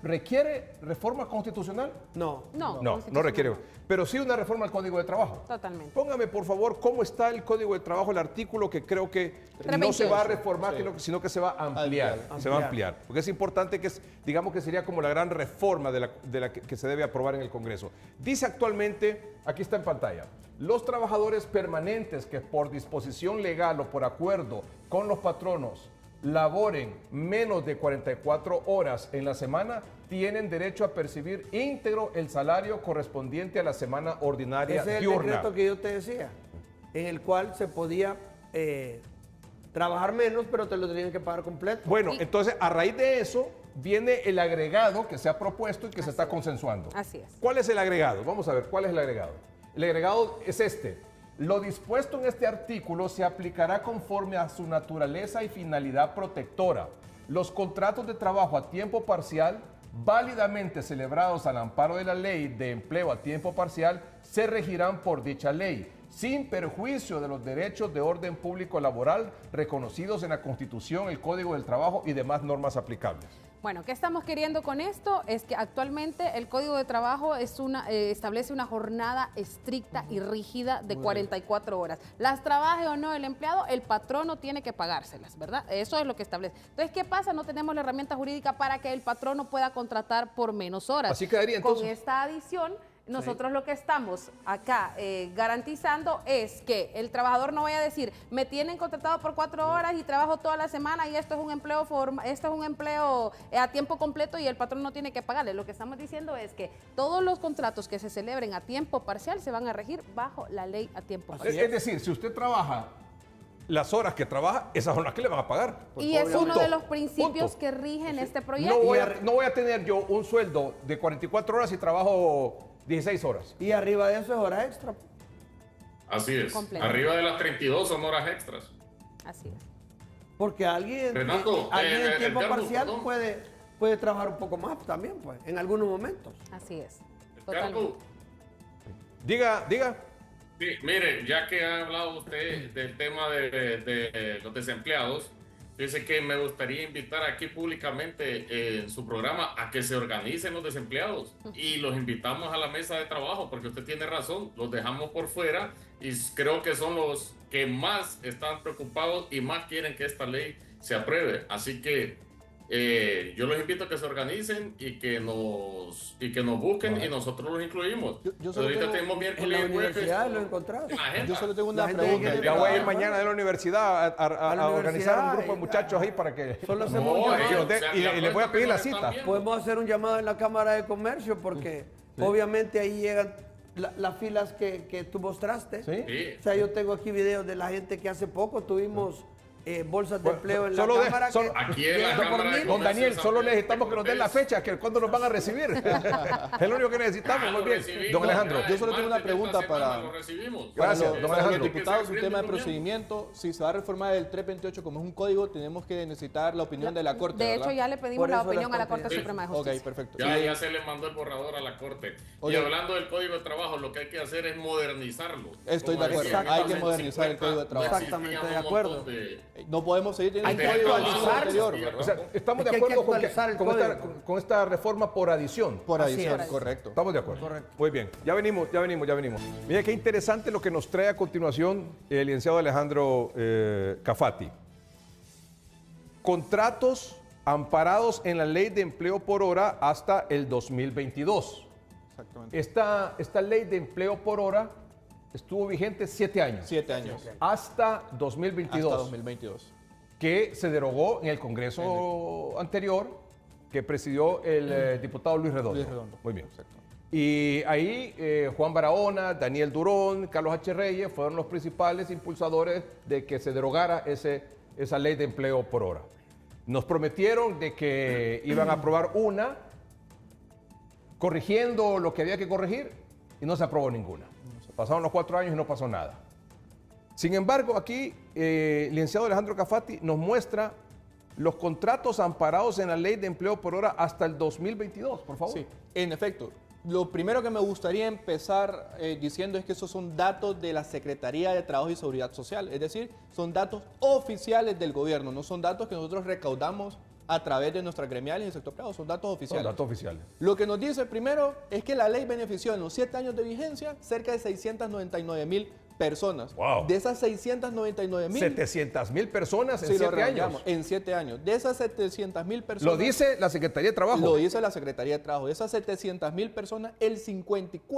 ¿requiere reforma constitucional? No. No requiere. Pero sí una reforma al Código de Trabajo. Totalmente. Póngame, por favor, cómo está el Código de Trabajo, el artículo que creo que no 328. se va a reformar, Sí. sino que se va a ampliar. Se va a ampliar. Porque es importante que digamos que sería como la gran reforma de la que se debe aprobar en el Congreso. Dice actualmente, aquí está en pantalla, los trabajadores permanentes que por disposición legal o por acuerdo con los patronos laboren menos de 44 horas en la semana, tienen derecho a percibir íntegro el salario correspondiente a la semana ordinaria Ese es el diurna. decreto que yo te decía, en el cual se podía trabajar menos, pero te lo tenían que pagar completo. Bueno, entonces a raíz de eso viene el agregado que se ha propuesto y que se está consensuando. Así es. ¿Cuál es el agregado? Vamos a ver, ¿cuál es el agregado? El agregado es este. Lo dispuesto en este artículo se aplicará conforme a su naturaleza y finalidad protectora. Los contratos de trabajo a tiempo parcial válidamente celebrados al amparo de la Ley de Empleo a Tiempo Parcial se regirán por dicha ley, sin perjuicio de los derechos de orden público laboral reconocidos en la Constitución, el Código del Trabajo y demás normas aplicables. Bueno, ¿qué estamos queriendo con esto? Es que actualmente el Código de Trabajo establece una jornada estricta y rígida de 44 horas. Las trabaje o no el empleado, el patrono tiene que pagárselas, ¿verdad? Eso es lo que establece. Entonces, ¿qué pasa? No tenemos la herramienta jurídica para que el patrono pueda contratar por menos horas. Así quedaría entonces. Con esta adición, nosotros lo que estamos acá garantizando es que el trabajador no vaya a decir, me tienen contratado por 4 horas y trabajo toda la semana y esto es un empleo a tiempo completo y el patrón no tiene que pagarle. Lo que estamos diciendo es que todos los contratos que se celebren a tiempo parcial se van a regir bajo la ley a tiempo parcial. Es decir, si usted trabaja las horas que trabaja, esas son las que le van a pagar. Y es uno de los principios que rigen este proyecto. No voy a tener yo un sueldo de 44 horas y trabajo 16 horas. Y arriba de eso es hora extra. Así es. Completo. Arriba de las 32 son horas extras. Así es. Porque alguien Renato, en tiempo Edgardo, parcial perdón. puede trabajar un poco más también, pues, en algunos momentos. Así es. Edgardo, Diga. sí, mire, ya que ha hablado usted del tema de los desempleados, dice que me gustaría invitar aquí públicamente en su programa a que se organicen los desempleados y los invitamos a la mesa de trabajo, porque usted tiene razón, los dejamos por fuera y creo que son los que más están preocupados y más quieren que esta ley se apruebe. Así que yo los invito a que se organicen y que nos busquen y nosotros los incluimos. Yo solo Ahorita tengo- tenemos En miércoles la y jueves. universidad lo encontrás. en la agenda. Yo solo tengo una La gente pregunta. quiere Ya voy a ir trabajar. mañana de la universidad a organizar un grupo de muchachos ahí para que... Solo hacemos No, un llamado. que nos dé- y les voy a pedir la que nos cita. están Podemos hacer un llamado en la Cámara de Comercio porque obviamente ahí llegan las filas que tú mostraste. ¿Sí? Sí. O sea, yo tengo aquí videos de la gente que hace poco tuvimos bolsas de Bueno, empleo en solo la de- Cámara. solo- que Aquí en la llegando por Cámara de mil. Don Daniel, San solo Pedro, necesitamos que nos den la fecha, que cuándo nos van a recibir. Es lo único que necesitamos, muy bien. Don Alejandro. Yo solo tengo una pregunta para- Gracias, Para don los Alejandro. diputados, un tema de procedimiento, si se va a reformar el 328 como es un código, tenemos que necesitar la opinión de la Corte, De ¿verdad? hecho, ya le pedimos Por la eso opinión la a la Corte Corte ya- Suprema de Ok, Justicia. perfecto. Ya se le mandó el borrador a la Corte. Oye. Y hablando del Código de Trabajo, lo que hay que hacer es modernizarlo. Estoy de acuerdo. decía, Hay que en modernizar el Código de Trabajo. Exactamente, existían de un acuerdo. montón de- No podemos seguir teniendo Hay un que código al actualizarlo. anterior, Sí, ¿verdad? O sea, estamos Es de que hay que acuerdo actualizar el código. con esta reforma por adición. Por Así adición, es. correcto. Estamos de acuerdo. Correcto. Muy bien, ya venimos. Mira qué interesante lo que nos trae a continuación el licenciado Alejandro Cafati. Contratos amparados en la Ley de Empleo por Hora hasta el 2022. Exactamente. Esta Ley de Empleo por Hora estuvo vigente 7 años. 7 años. Hasta 2022. Hasta 2022. Que se derogó en el Congreso anterior que presidió el diputado Luis Redondo. Luis Redondo. Muy bien. Exacto. Y ahí Juan Barahona, Daniel Durón, Carlos H. Reyes fueron los principales impulsadores de que se derogara esa ley de empleo por hora. Nos prometieron de que iban a aprobar una, corrigiendo lo que había que corregir, y no se aprobó ninguna. Pasaron los 4 años y no pasó nada. Sin embargo, aquí el licenciado Alejandro Cafati nos muestra los contratos amparados en la Ley de Empleo por Hora hasta el 2022, por favor. Sí, en efecto. Lo primero que me gustaría empezar diciendo es que esos son datos de la Secretaría de Trabajo y Seguridad Social, es decir, son datos oficiales del gobierno, no son datos que nosotros recaudamos a través de nuestras gremiales y el sector privado, son datos Son oficiales. datos oficiales. Lo que nos dice primero es que la ley benefició en los 7 años de vigencia cerca de 699,000 personas. Wow. De esas 699,000, 700,000 personas en si lo 7 años. redondeamos, en 7 años. De esas 700,000 personas. Lo dice la Secretaría de Trabajo. Lo dice la Secretaría de Trabajo. De esas 700,000 personas, el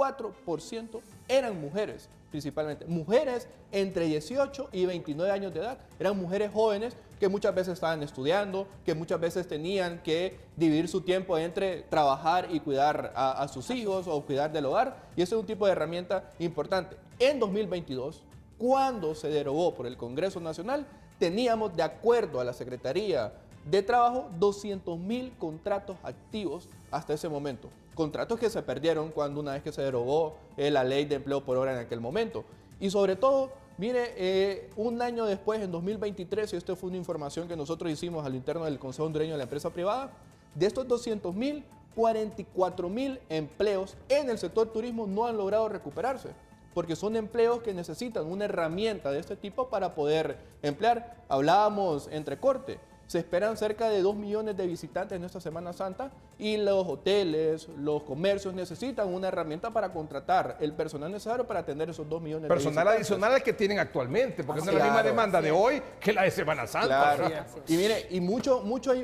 54% eran mujeres, principalmente. Mujeres entre 18 y 29 años de edad. Eran mujeres jóvenes que muchas veces estaban estudiando, que muchas veces tenían que dividir su tiempo entre trabajar y cuidar a sus hijos o cuidar del hogar. Y ese es un tipo de herramienta importante. En 2022, cuando se derogó por el Congreso Nacional, teníamos, de acuerdo a la Secretaría de Trabajo, 200,000 contratos activos hasta ese momento. Contratos que se perdieron cuando una vez que se derogó la ley de empleo por hora en aquel momento. Y sobre todo, mire, un año después, en 2023, y esto fue una información que nosotros hicimos al interno del Consejo Hondureño de la Empresa Privada, de estos 200,000, 44,000 empleos en el sector turismo no han logrado recuperarse, porque son empleos que necesitan una herramienta de este tipo para poder emplear. Hablábamos entre corte, se esperan cerca de 2 millones de visitantes en esta Semana Santa y los hoteles, los comercios necesitan una herramienta para contratar el personal necesario para atender esos 2 millones de visitantes. Personal adicional al que tienen actualmente, porque no es la misma demanda de hoy que la de Semana Santa. Claro. Y mire, y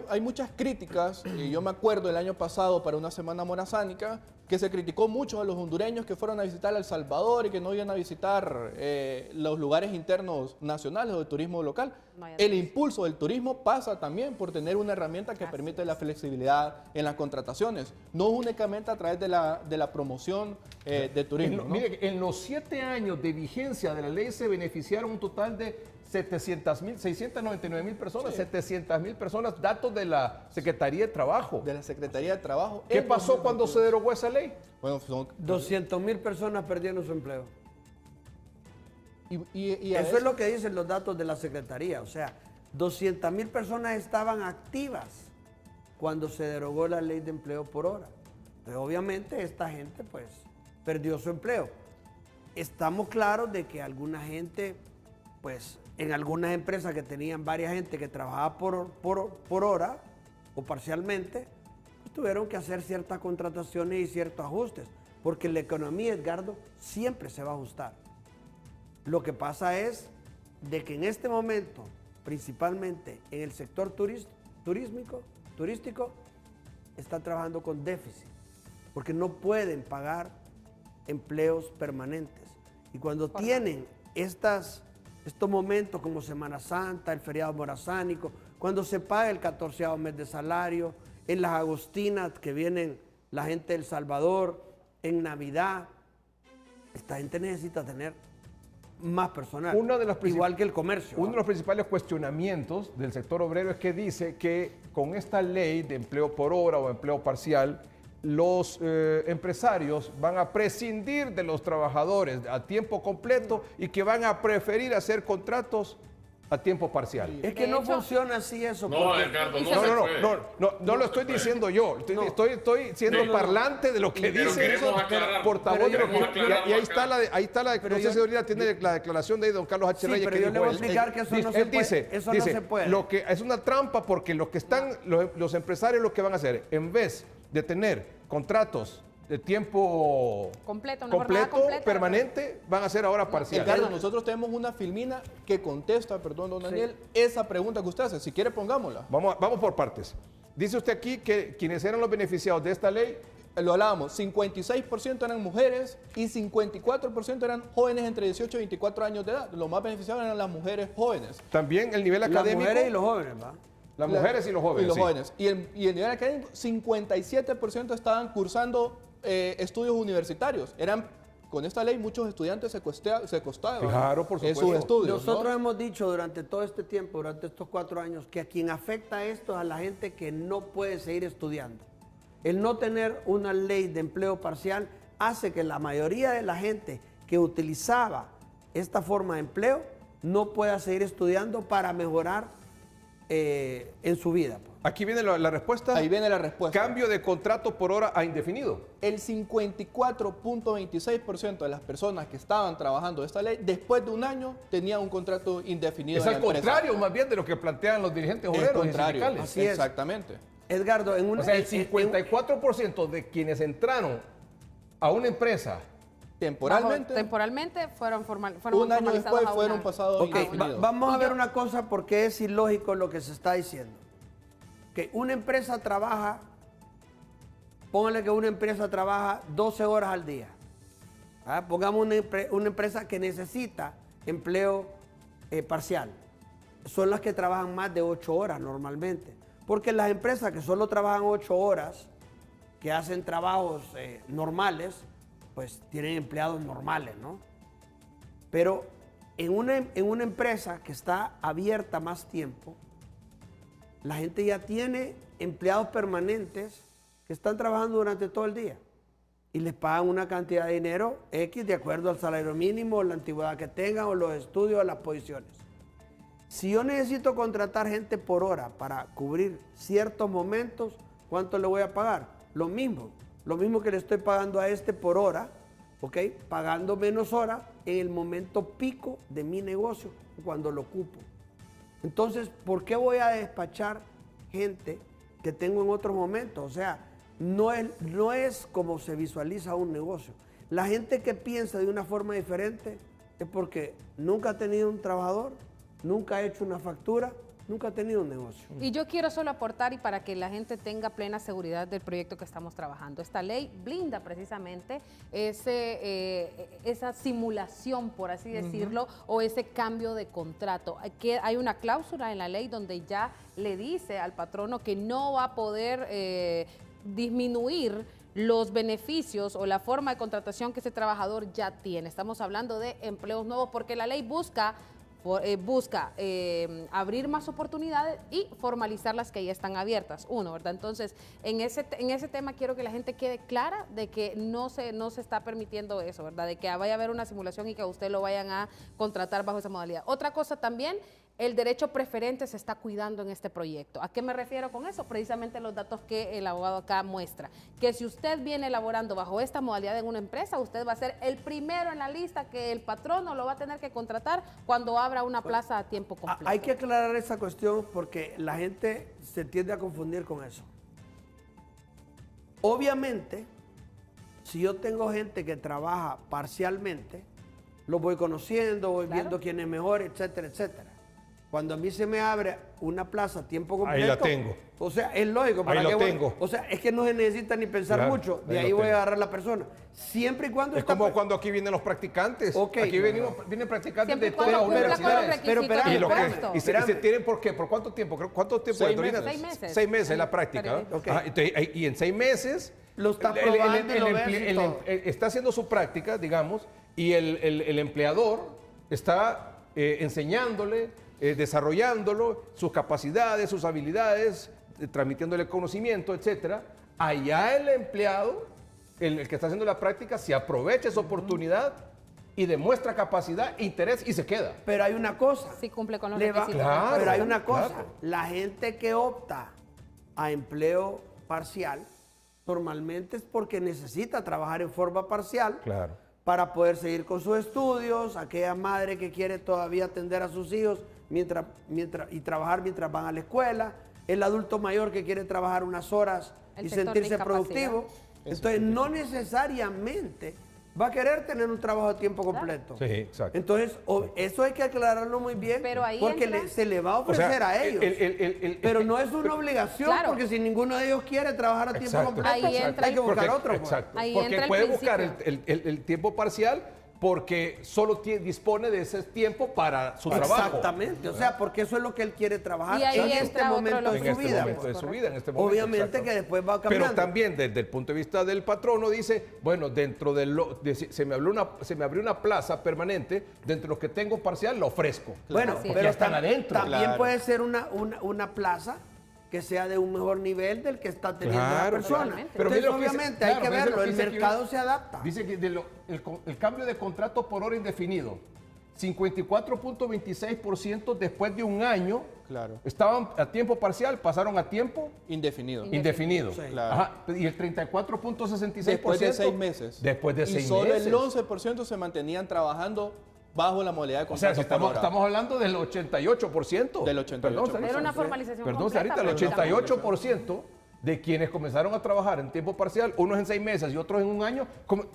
hay muchas críticas. Y yo me acuerdo el año pasado para una semana morazánica que se criticó mucho a los hondureños que fueron a visitar El Salvador y que no iban a visitar los lugares internos nacionales o de turismo local. El impulso del turismo pasa también por tener una herramienta que permite la flexibilidad en las contrataciones, no únicamente a través de la promoción de turismo. Mire, en los 7 años de vigencia de la ley se beneficiaron un total de 699,000 personas, 700,000 personas, datos de la Secretaría de Trabajo. De la Secretaría de Trabajo. ¿Qué pasó cuando se derogó esa ley? Bueno, 200,000 personas perdieron su empleo. Y eso es lo que dicen los datos de la Secretaría. O sea, 200,000 personas estaban activas cuando se derogó la ley de empleo por hora. Entonces, obviamente, esta gente pues perdió su empleo. Estamos claros de que alguna gente, pues en algunas empresas que tenían varias gente que trabajaba por hora o parcialmente, pues, tuvieron que hacer ciertas contrataciones y ciertos ajustes, porque la economía, Edgardo, siempre se va a ajustar. Lo que pasa es de que en este momento, principalmente en el sector turístico, está trabajando con déficit, porque no pueden pagar empleos permanentes. Y cuando tienen estos momentos como Semana Santa, el feriado morazánico, cuando se paga el 14º mes de salario, en las agostinas que vienen la gente del Salvador, en Navidad, esta gente necesita tener más personal, igual que el comercio. Uno de los principales cuestionamientos del sector obrero es que dice que con esta ley de empleo por hora o empleo parcial, los empresarios van a prescindir de los trabajadores a tiempo completo y que van a preferir hacer contratos a tiempo parcial. Es que no funciona así eso. No, Edgardo, no lo estoy diciendo yo. Estoy siendo parlante de lo que dice el portavoz. Y ahí está la declaración de seguridad, tiene la declaración de don Carlos H. Reyes. Pero yo le voy a explicar que eso no se puede. Lo que es una trampa porque los empresarios lo que van a hacer, en vez de tener contratos de tiempo completo, permanente, van a ser ahora parcial. Edgardo, nosotros tenemos una filmina que contesta, perdón, don Daniel, esa pregunta que usted hace. Si quiere, pongámosla. Vamos por partes. Dice usted aquí que quienes eran los beneficiados de esta ley, lo hablábamos, 56% eran mujeres y 54% eran jóvenes entre 18 y 24 años de edad. Los más beneficiados eran las mujeres jóvenes. También el nivel académico. Las mujeres y los jóvenes, ¿va? Las mujeres y los jóvenes. Y el nivel académico, 57% estaban cursando estudios universitarios. Con esta ley muchos estudiantes se costaban claro, por supuesto. sus estudios. Nosotros hemos dicho durante todo este tiempo, durante estos 4 años, que a quien afecta esto es a la gente que no puede seguir estudiando. El no tener una ley de empleo parcial hace que la mayoría de la gente que utilizaba esta forma de empleo no pueda seguir estudiando para mejorar en su vida. Aquí viene la respuesta. Ahí viene la respuesta. Cambio de contrato por hora a indefinido. El 54.26% de las personas que estaban trabajando esta ley, después de un año, tenían un contrato indefinido. Es al contrario, más bien, de lo que plantean los dirigentes obreros y sindicales. Así es. Exactamente. Edgardo, el 54% de quienes entraron a una empresa temporalmente fueron un año después fueron pasados indefinidos. Vamos a ver una cosa porque es ilógico lo que se está diciendo. Que una empresa trabaja, póngale que una empresa trabaja 12 horas al día. Pongamos una empresa que necesita empleo parcial. Son las que trabajan más de 8 horas normalmente. Porque las empresas que solo trabajan 8 horas, que hacen trabajos normales, pues tienen empleados normales, ¿no? Pero en una empresa que está abierta más tiempo, la gente ya tiene empleados permanentes que están trabajando durante todo el día y les pagan una cantidad de dinero X de acuerdo al salario mínimo, la antigüedad que tengan o los estudios o las posiciones. Si yo necesito contratar gente por hora para cubrir ciertos momentos, ¿cuánto le voy a pagar? lo mismo que le estoy pagando a este por hora, ¿ok? Pagando menos horas en el momento pico de mi negocio, cuando lo ocupo. Entonces, ¿por qué voy a despachar gente que tengo en otros momentos? O sea, no es como se visualiza un negocio. La gente que piensa de una forma diferente es porque nunca ha tenido un trabajador, nunca ha hecho una factura, nunca ha tenido un negocio. Y yo quiero solo aportar y para que la gente tenga plena seguridad del proyecto que estamos trabajando. Esta ley blinda precisamente esa simulación, por así decirlo, o ese cambio de contrato. Hay una cláusula en la ley donde ya le dice al patrono que no va a poder disminuir los beneficios o la forma de contratación que ese trabajador ya tiene. Estamos hablando de empleos nuevos porque la ley busca abrir más oportunidades y formalizar las que ya están abiertas, ¿verdad? Entonces, en ese tema quiero que la gente quede clara de que no se está permitiendo eso, ¿verdad? De que vaya a haber una simulación y que a usted lo vayan a contratar bajo esa modalidad. Otra cosa también, el derecho preferente se está cuidando en este proyecto. ¿A qué me refiero con eso? Precisamente los datos que el abogado acá muestra. Que si usted viene elaborando bajo esta modalidad en una empresa, usted va a ser el primero en la lista que el patrono lo va a tener que contratar cuando abra una plaza a tiempo completo. Hay que aclarar esa cuestión porque la gente se tiende a confundir con eso. Obviamente, si yo tengo gente que trabaja parcialmente, lo voy conociendo, voy viendo quién es mejor, etcétera, etcétera. Cuando a mí se me abre una plaza a tiempo completo, ahí la tengo. O sea, es lógico. Ahí lo tengo. O sea, es que no se necesita ni pensar mucho. De ahí voy a agarrar a la persona. Siempre y cuando... Es como cuando aquí vienen los practicantes. Okay. Aquí vienen practicantes siempre de todas las universidades. Y se tienen, ¿por qué? ¿Por cuánto tiempo? ¿Cuánto tiempo? 6 meses. 6 meses es la práctica. Okay. Ajá, entonces, y en 6 meses... Lo está probando está haciendo su práctica, digamos, y el empleador está enseñándole, desarrollándolo, sus capacidades, sus habilidades, transmitiéndole conocimiento, etcétera. Allá el empleado, el que está haciendo la práctica, se aprovecha esa oportunidad y demuestra capacidad, interés y se queda. Pero hay una cosa. Sí cumple con los requisitos. Claro, pero hay una cosa. claro. La gente que opta a empleo parcial normalmente es porque necesita trabajar en forma parcial. Claro. Para poder seguir con sus estudios, aquella madre que quiere todavía atender a sus hijos y trabajar mientras van a la escuela, el adulto mayor que quiere trabajar unas horas y sentirse productivo. Entonces, no necesariamente va a querer tener un trabajo a tiempo completo. Sí, exacto. Entonces, eso hay que aclararlo muy bien, pero ahí porque se le va a ofrecer a ellos. Pero no es una obligación, porque si ninguno de ellos quiere trabajar a tiempo completo, hay que buscar otro. Exacto. Ahí Porque puede buscar el tiempo parcial porque solo dispone de ese tiempo para su trabajo. Exactamente, o sea, porque eso es lo que él quiere trabajar en este momento de su vida. Obviamente que después va cambiando. Pero también desde el punto de vista del patrono dice, bueno, dentro se me abrió una plaza permanente, dentro de los que tengo parcial lo ofrezco. Bueno, pero ya están adentro. También puede ser una plaza que sea de un mejor nivel del que está teniendo la persona. Pero entonces, obviamente, hay que verlo, el mercado se adapta. Dice que el cambio de contrato por hora indefinido, 54.26% después de un año, estaban a tiempo parcial, pasaron a tiempo indefinido. Sí. Claro. Ajá, y el 34.66% después de 6 meses. Después de 6 meses. Y solo el 11% se mantenían trabajando bajo la modalidad de contrato. O sea, si estamos hablando del 88%. Del 88%. Era una formalización Perdón, completa, Sarita, el 88% de quienes comenzaron a trabajar en tiempo parcial, unos en 6 meses y otros en un año,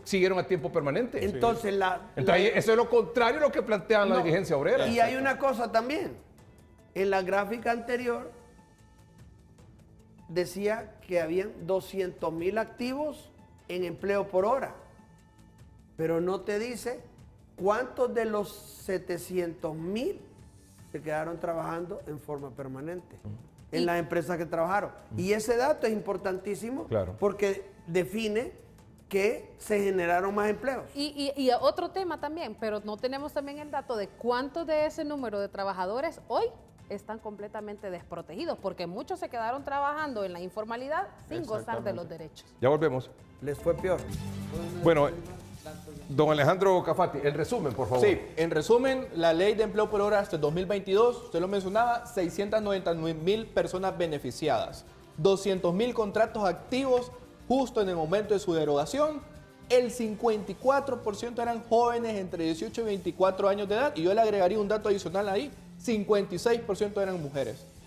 siguieron a tiempo permanente. Entonces, eso es lo contrario a lo que plantean la dirigencia obrera. Y hay una cosa también. En la gráfica anterior decía que habían 200,000 activos en empleo por hora, pero no te dice cuántos de los 700,000 se quedaron trabajando en forma permanente en las empresas que trabajaron. Y ese dato es importantísimo porque define que se generaron más empleos. Y otro tema también, pero no tenemos también el dato de cuántos de ese número de trabajadores hoy están completamente desprotegidos, porque muchos se quedaron trabajando en la informalidad sin gozar de los derechos. Ya volvemos. Les fue peor. Bueno, don Alejandro Cafati, el resumen, por favor. Sí, en resumen, la ley de empleo por hora hasta el 2022, usted lo mencionaba, 699,000 personas beneficiadas, 200,000 contratos activos justo en el momento de su derogación, el 54% eran jóvenes entre 18 y 24 años de edad. Y yo le agregaría un dato adicional ahí, 56% eran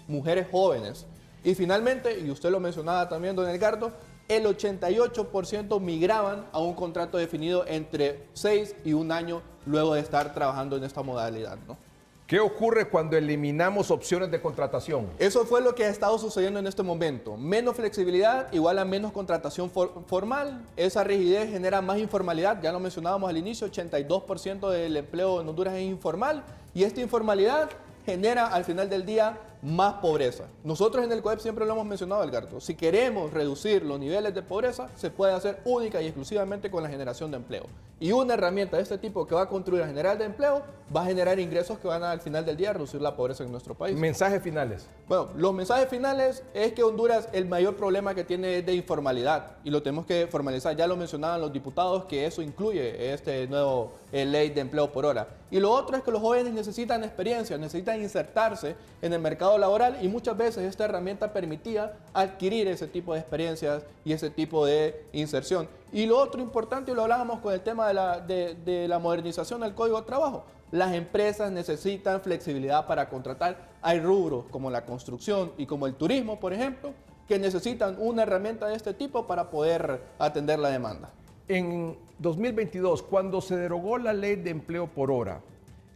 mujeres jóvenes. Y finalmente, y usted lo mencionaba también, don Edgardo, el 88% migraban a un contrato definido entre 6 y 1 año luego de estar trabajando en esta modalidad, ¿no? ¿Qué ocurre cuando eliminamos opciones de contratación? Eso fue lo que ha estado sucediendo en este momento. Menos flexibilidad igual a menos contratación formal. Esa rigidez genera más informalidad. Ya lo mencionábamos al inicio, 82% del empleo en Honduras es informal. Y esta informalidad genera al final del día más pobreza. Nosotros en el COEP siempre lo hemos mencionado, Edgardo. Si queremos reducir los niveles de pobreza, se puede hacer única y exclusivamente con la generación de empleo. Y una herramienta de este tipo que va a contribuir a generar de empleo, va a generar ingresos que van al final del día a reducir la pobreza en nuestro país. Mensajes finales. Bueno, los mensajes finales es que Honduras el mayor problema que tiene es de informalidad y lo tenemos que formalizar. Ya lo mencionaban los diputados que eso incluye este nuevo ley de empleo por hora. Y lo otro es que los jóvenes necesitan experiencia, necesitan insertarse en el mercado laboral y muchas veces esta herramienta permitía adquirir ese tipo de experiencias y ese tipo de inserción. Y lo otro importante, y lo hablábamos con el tema de la modernización del Código de Trabajo, las empresas necesitan flexibilidad para contratar. Hay rubros como la construcción y como el turismo, por ejemplo, que necesitan una herramienta de este tipo para poder atender la demanda. En 2022, cuando se derogó la ley de empleo por hora,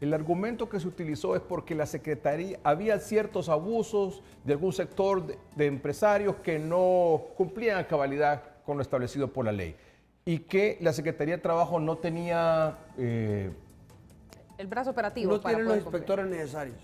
el argumento que se utilizó es porque la Secretaría, había ciertos abusos de algún sector de empresarios que no cumplían a cabalidad con lo establecido por la ley y que la Secretaría de Trabajo no tenía... el brazo operativo. No para tienen los poder inspectores necesarios.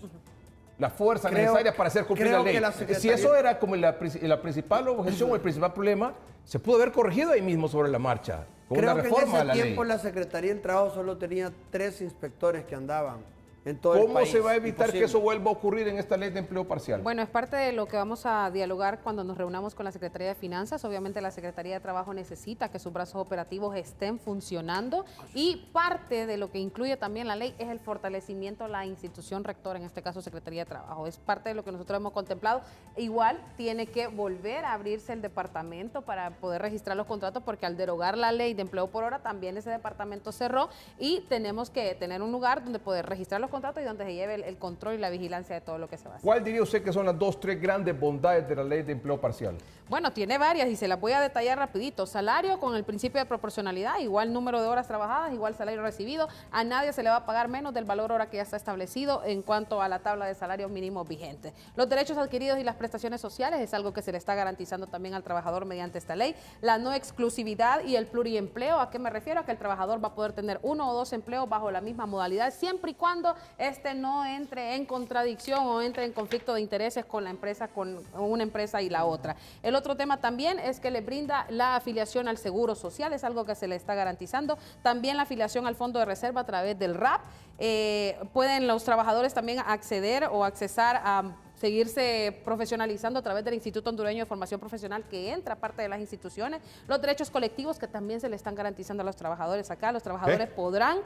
La fuerza necesaria para hacer cumplir la ley. Si eso era como la principal objeción o el principal problema, se pudo haber corregido ahí mismo sobre la marcha, con una reforma a la ley. En ese tiempo la Secretaría del Trabajo solo tenía 3 inspectores que andaban en todo el país. ¿Cómo se va a evitar que eso vuelva a ocurrir en esta ley de empleo parcial? Bueno, es parte de lo que vamos a dialogar cuando nos reunamos con la Secretaría de Finanzas. Obviamente la Secretaría de Trabajo necesita que sus brazos operativos estén funcionando y parte de lo que incluye también la ley es el fortalecimiento de la institución rectora, en este caso Secretaría de Trabajo. Es parte de lo que nosotros hemos contemplado. Igual tiene que volver a abrirse el departamento para poder registrar los contratos porque al derogar la ley de empleo por hora también ese departamento cerró y tenemos que tener un lugar donde poder registrar los contratos y donde se lleve el control y la vigilancia de todo lo que se va a hacer. ¿Cuál diría usted que son las 2, 3 grandes bondades de la ley de empleo parcial? Bueno, tiene varias y se las voy a detallar rapidito. Salario con el principio de proporcionalidad, igual número de horas trabajadas, igual salario recibido. A nadie se le va a pagar menos del valor hora que ya está establecido en cuanto a la tabla de salarios mínimos vigente. Los derechos adquiridos y las prestaciones sociales es algo que se le está garantizando también al trabajador mediante esta ley. La no exclusividad y el pluriempleo, ¿a qué me refiero? A que el trabajador va a poder tener 1 o 2 empleos bajo la misma modalidad, siempre y cuando este no entre en contradicción o entre en conflicto de intereses con la empresa, con una empresa y la otra. El otro tema también es que le brinda la afiliación al Seguro Social, es algo que se le está garantizando. También la afiliación al Fondo de Reserva a través del RAP. Pueden los trabajadores también acceder o accesar a seguirse profesionalizando a través del Instituto Hondureño de Formación Profesional que entra parte de las instituciones, los derechos colectivos que también se le están garantizando a los trabajadores acá, los trabajadores podrán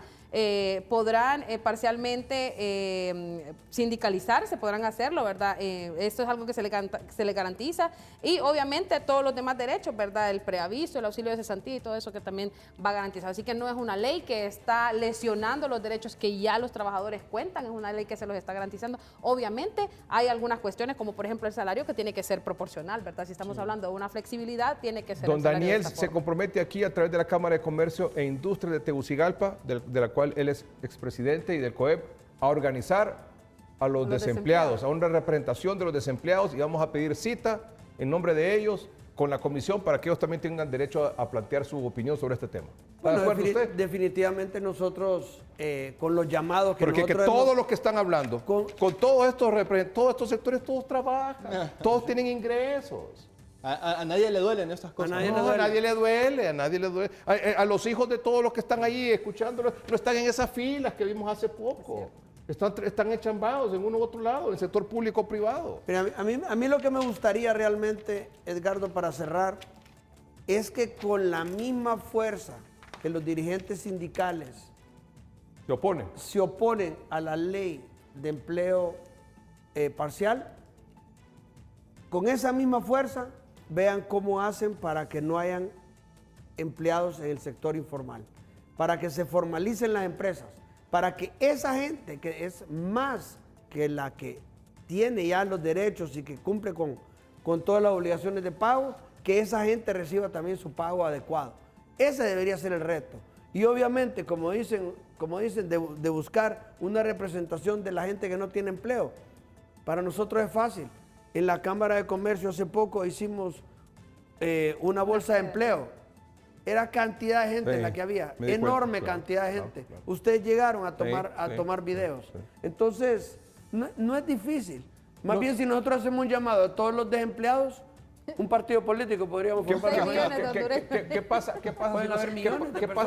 parcialmente sindicalizarse, podrán hacerlo, ¿verdad? Esto es algo que se le garantiza y obviamente todos los demás derechos, ¿verdad? El preaviso, el auxilio de cesantía y todo eso que también va garantizado. Así que no es una ley que está lesionando los derechos que ya los trabajadores cuentan, es una ley que se los está garantizando. Obviamente hay algunas cuestiones como por ejemplo el salario que tiene que ser proporcional, ¿verdad? Si estamos hablando de una flexibilidad, tiene que ser Don Daniel se compromete aquí a través de la Cámara de Comercio e Industria de Tegucigalpa, de la cual él es expresidente y del COEP, a organizar a los desempleados, a una representación de los desempleados y vamos a pedir cita en nombre de ellos con la comisión para que ellos también tengan derecho a plantear su opinión sobre este tema. ¿Está de acuerdo usted? Definitivamente nosotros con los llamados que porque todos los que están hablando, con todos estos sectores, todos trabajan, todos tienen ingresos. A nadie le duelen estas cosas. A nadie le duele. A los hijos de todos los que están ahí escuchándolo, no están en esas filas que vimos hace poco. Están echambados en uno u otro lado, en el sector público o privado. Pero a mí lo que me gustaría realmente, Edgardo, para cerrar, es que con la misma fuerza que los dirigentes sindicales se oponen a la ley de empleo parcial, con esa misma fuerza vean cómo hacen para que no hayan empleados en el sector informal, para que se formalicen las empresas, para que esa gente que es más que la que tiene ya los derechos y que cumple con todas las obligaciones de pago, que esa gente reciba también su pago adecuado. Ese debería ser el reto. Y obviamente, como dicen de buscar una representación de la gente que no tiene empleo, para nosotros es fácil. En la Cámara de Comercio hace poco hicimos una bolsa de empleo. Era cantidad de gente la que había, enorme cantidad de gente. Claro. Ustedes llegaron a tomar videos. Sí. Entonces, no es difícil. Más bien, si nosotros hacemos un llamado a todos los desempleados, un partido político podríamos formar. ¿Qué pasa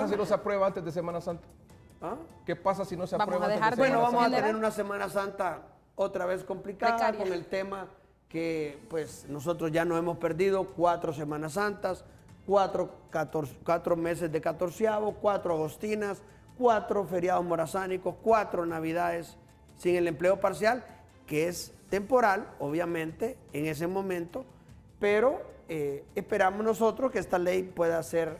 si no se aprueba antes de Semana Santa? ¿Ah? ¿Qué pasa si no se aprueba antes de Semana Santa? Bueno, vamos a tener una Semana Santa otra vez complicada con el tema que pues nosotros ya nos hemos perdido 4 Semanas Santas, 4 meses de catorceavo, 4 agostinas, 4 feriados morazánicos, 4 navidades sin el empleo parcial, que es temporal, obviamente, en ese momento, pero esperamos nosotros que esta ley pueda ser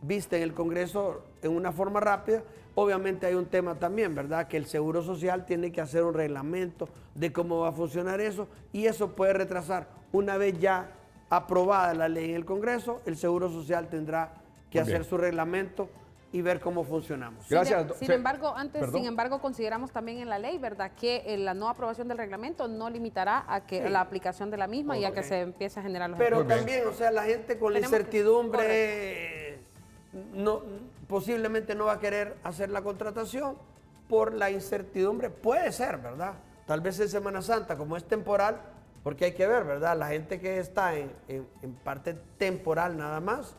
vista en el Congreso en una forma rápida. Obviamente hay un tema también, ¿verdad? Que el Seguro Social tiene que hacer un reglamento de cómo va a funcionar eso, y eso puede retrasar. Una vez ya aprobada la ley en el Congreso, el Seguro Social tendrá que hacer su reglamento y ver cómo funcionamos. Gracias. Sin embargo, consideramos también en la ley, ¿verdad?, que la no aprobación del reglamento no limitará a que la aplicación de la misma y a que se empiece a generar los empleos. Pero también, o sea, la gente con la incertidumbre posiblemente no va a querer hacer la contratación por la incertidumbre. Puede ser, ¿verdad? Tal vez en Semana Santa, como es temporal, porque hay que ver, ¿verdad? La gente que está en parte temporal nada más,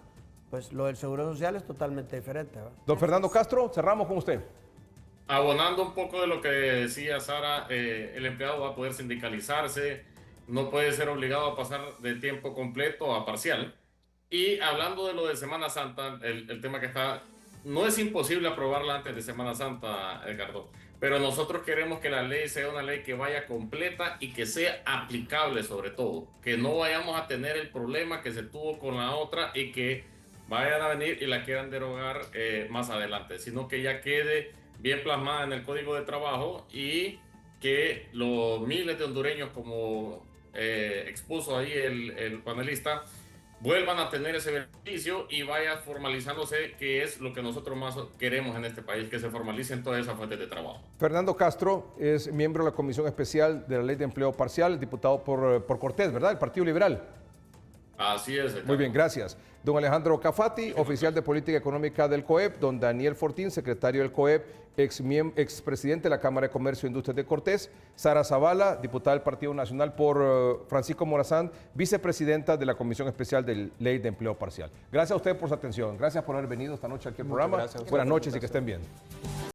pues lo del Seguro Social es totalmente diferente, ¿verdad? Don Fernando Castro, cerramos con usted. Abonando un poco de lo que decía Sara, el empleado va a poder sindicalizarse, no puede ser obligado a pasar de tiempo completo a parcial. Y hablando de lo de Semana Santa, el tema que está, no es imposible aprobarla antes de Semana Santa, Edgardo, pero nosotros queremos que la ley sea una ley que vaya completa y que sea aplicable sobre todo, que no vayamos a tener el problema que se tuvo con la otra y que vayan a venir y la quieran derogar más adelante, sino que ya quede bien plasmada en el Código de Trabajo y que los miles de hondureños, como expuso ahí el panelista, vuelvan a tener ese beneficio y vaya formalizándose, que es lo que nosotros más queremos en este país, que se formalicen todas esas fuentes de trabajo. Fernando Castro es miembro de la Comisión Especial de la Ley de Empleo Parcial, diputado por Cortés, ¿verdad? El Partido Liberal. Así es. Muy bien, gracias. Don Alejandro Cafati, oficial de Política Económica del COEP. Don Daniel Fortín, secretario del COEP, expresidente de la Cámara de Comercio e Industrias de Cortés. Sara Zavala, diputada del Partido Nacional por Francisco Morazán, vicepresidenta de la Comisión Especial de Ley de Empleo Parcial. Gracias a ustedes por su atención. Gracias por haber venido esta noche aquí al programa. Buenas noches y que estén bien.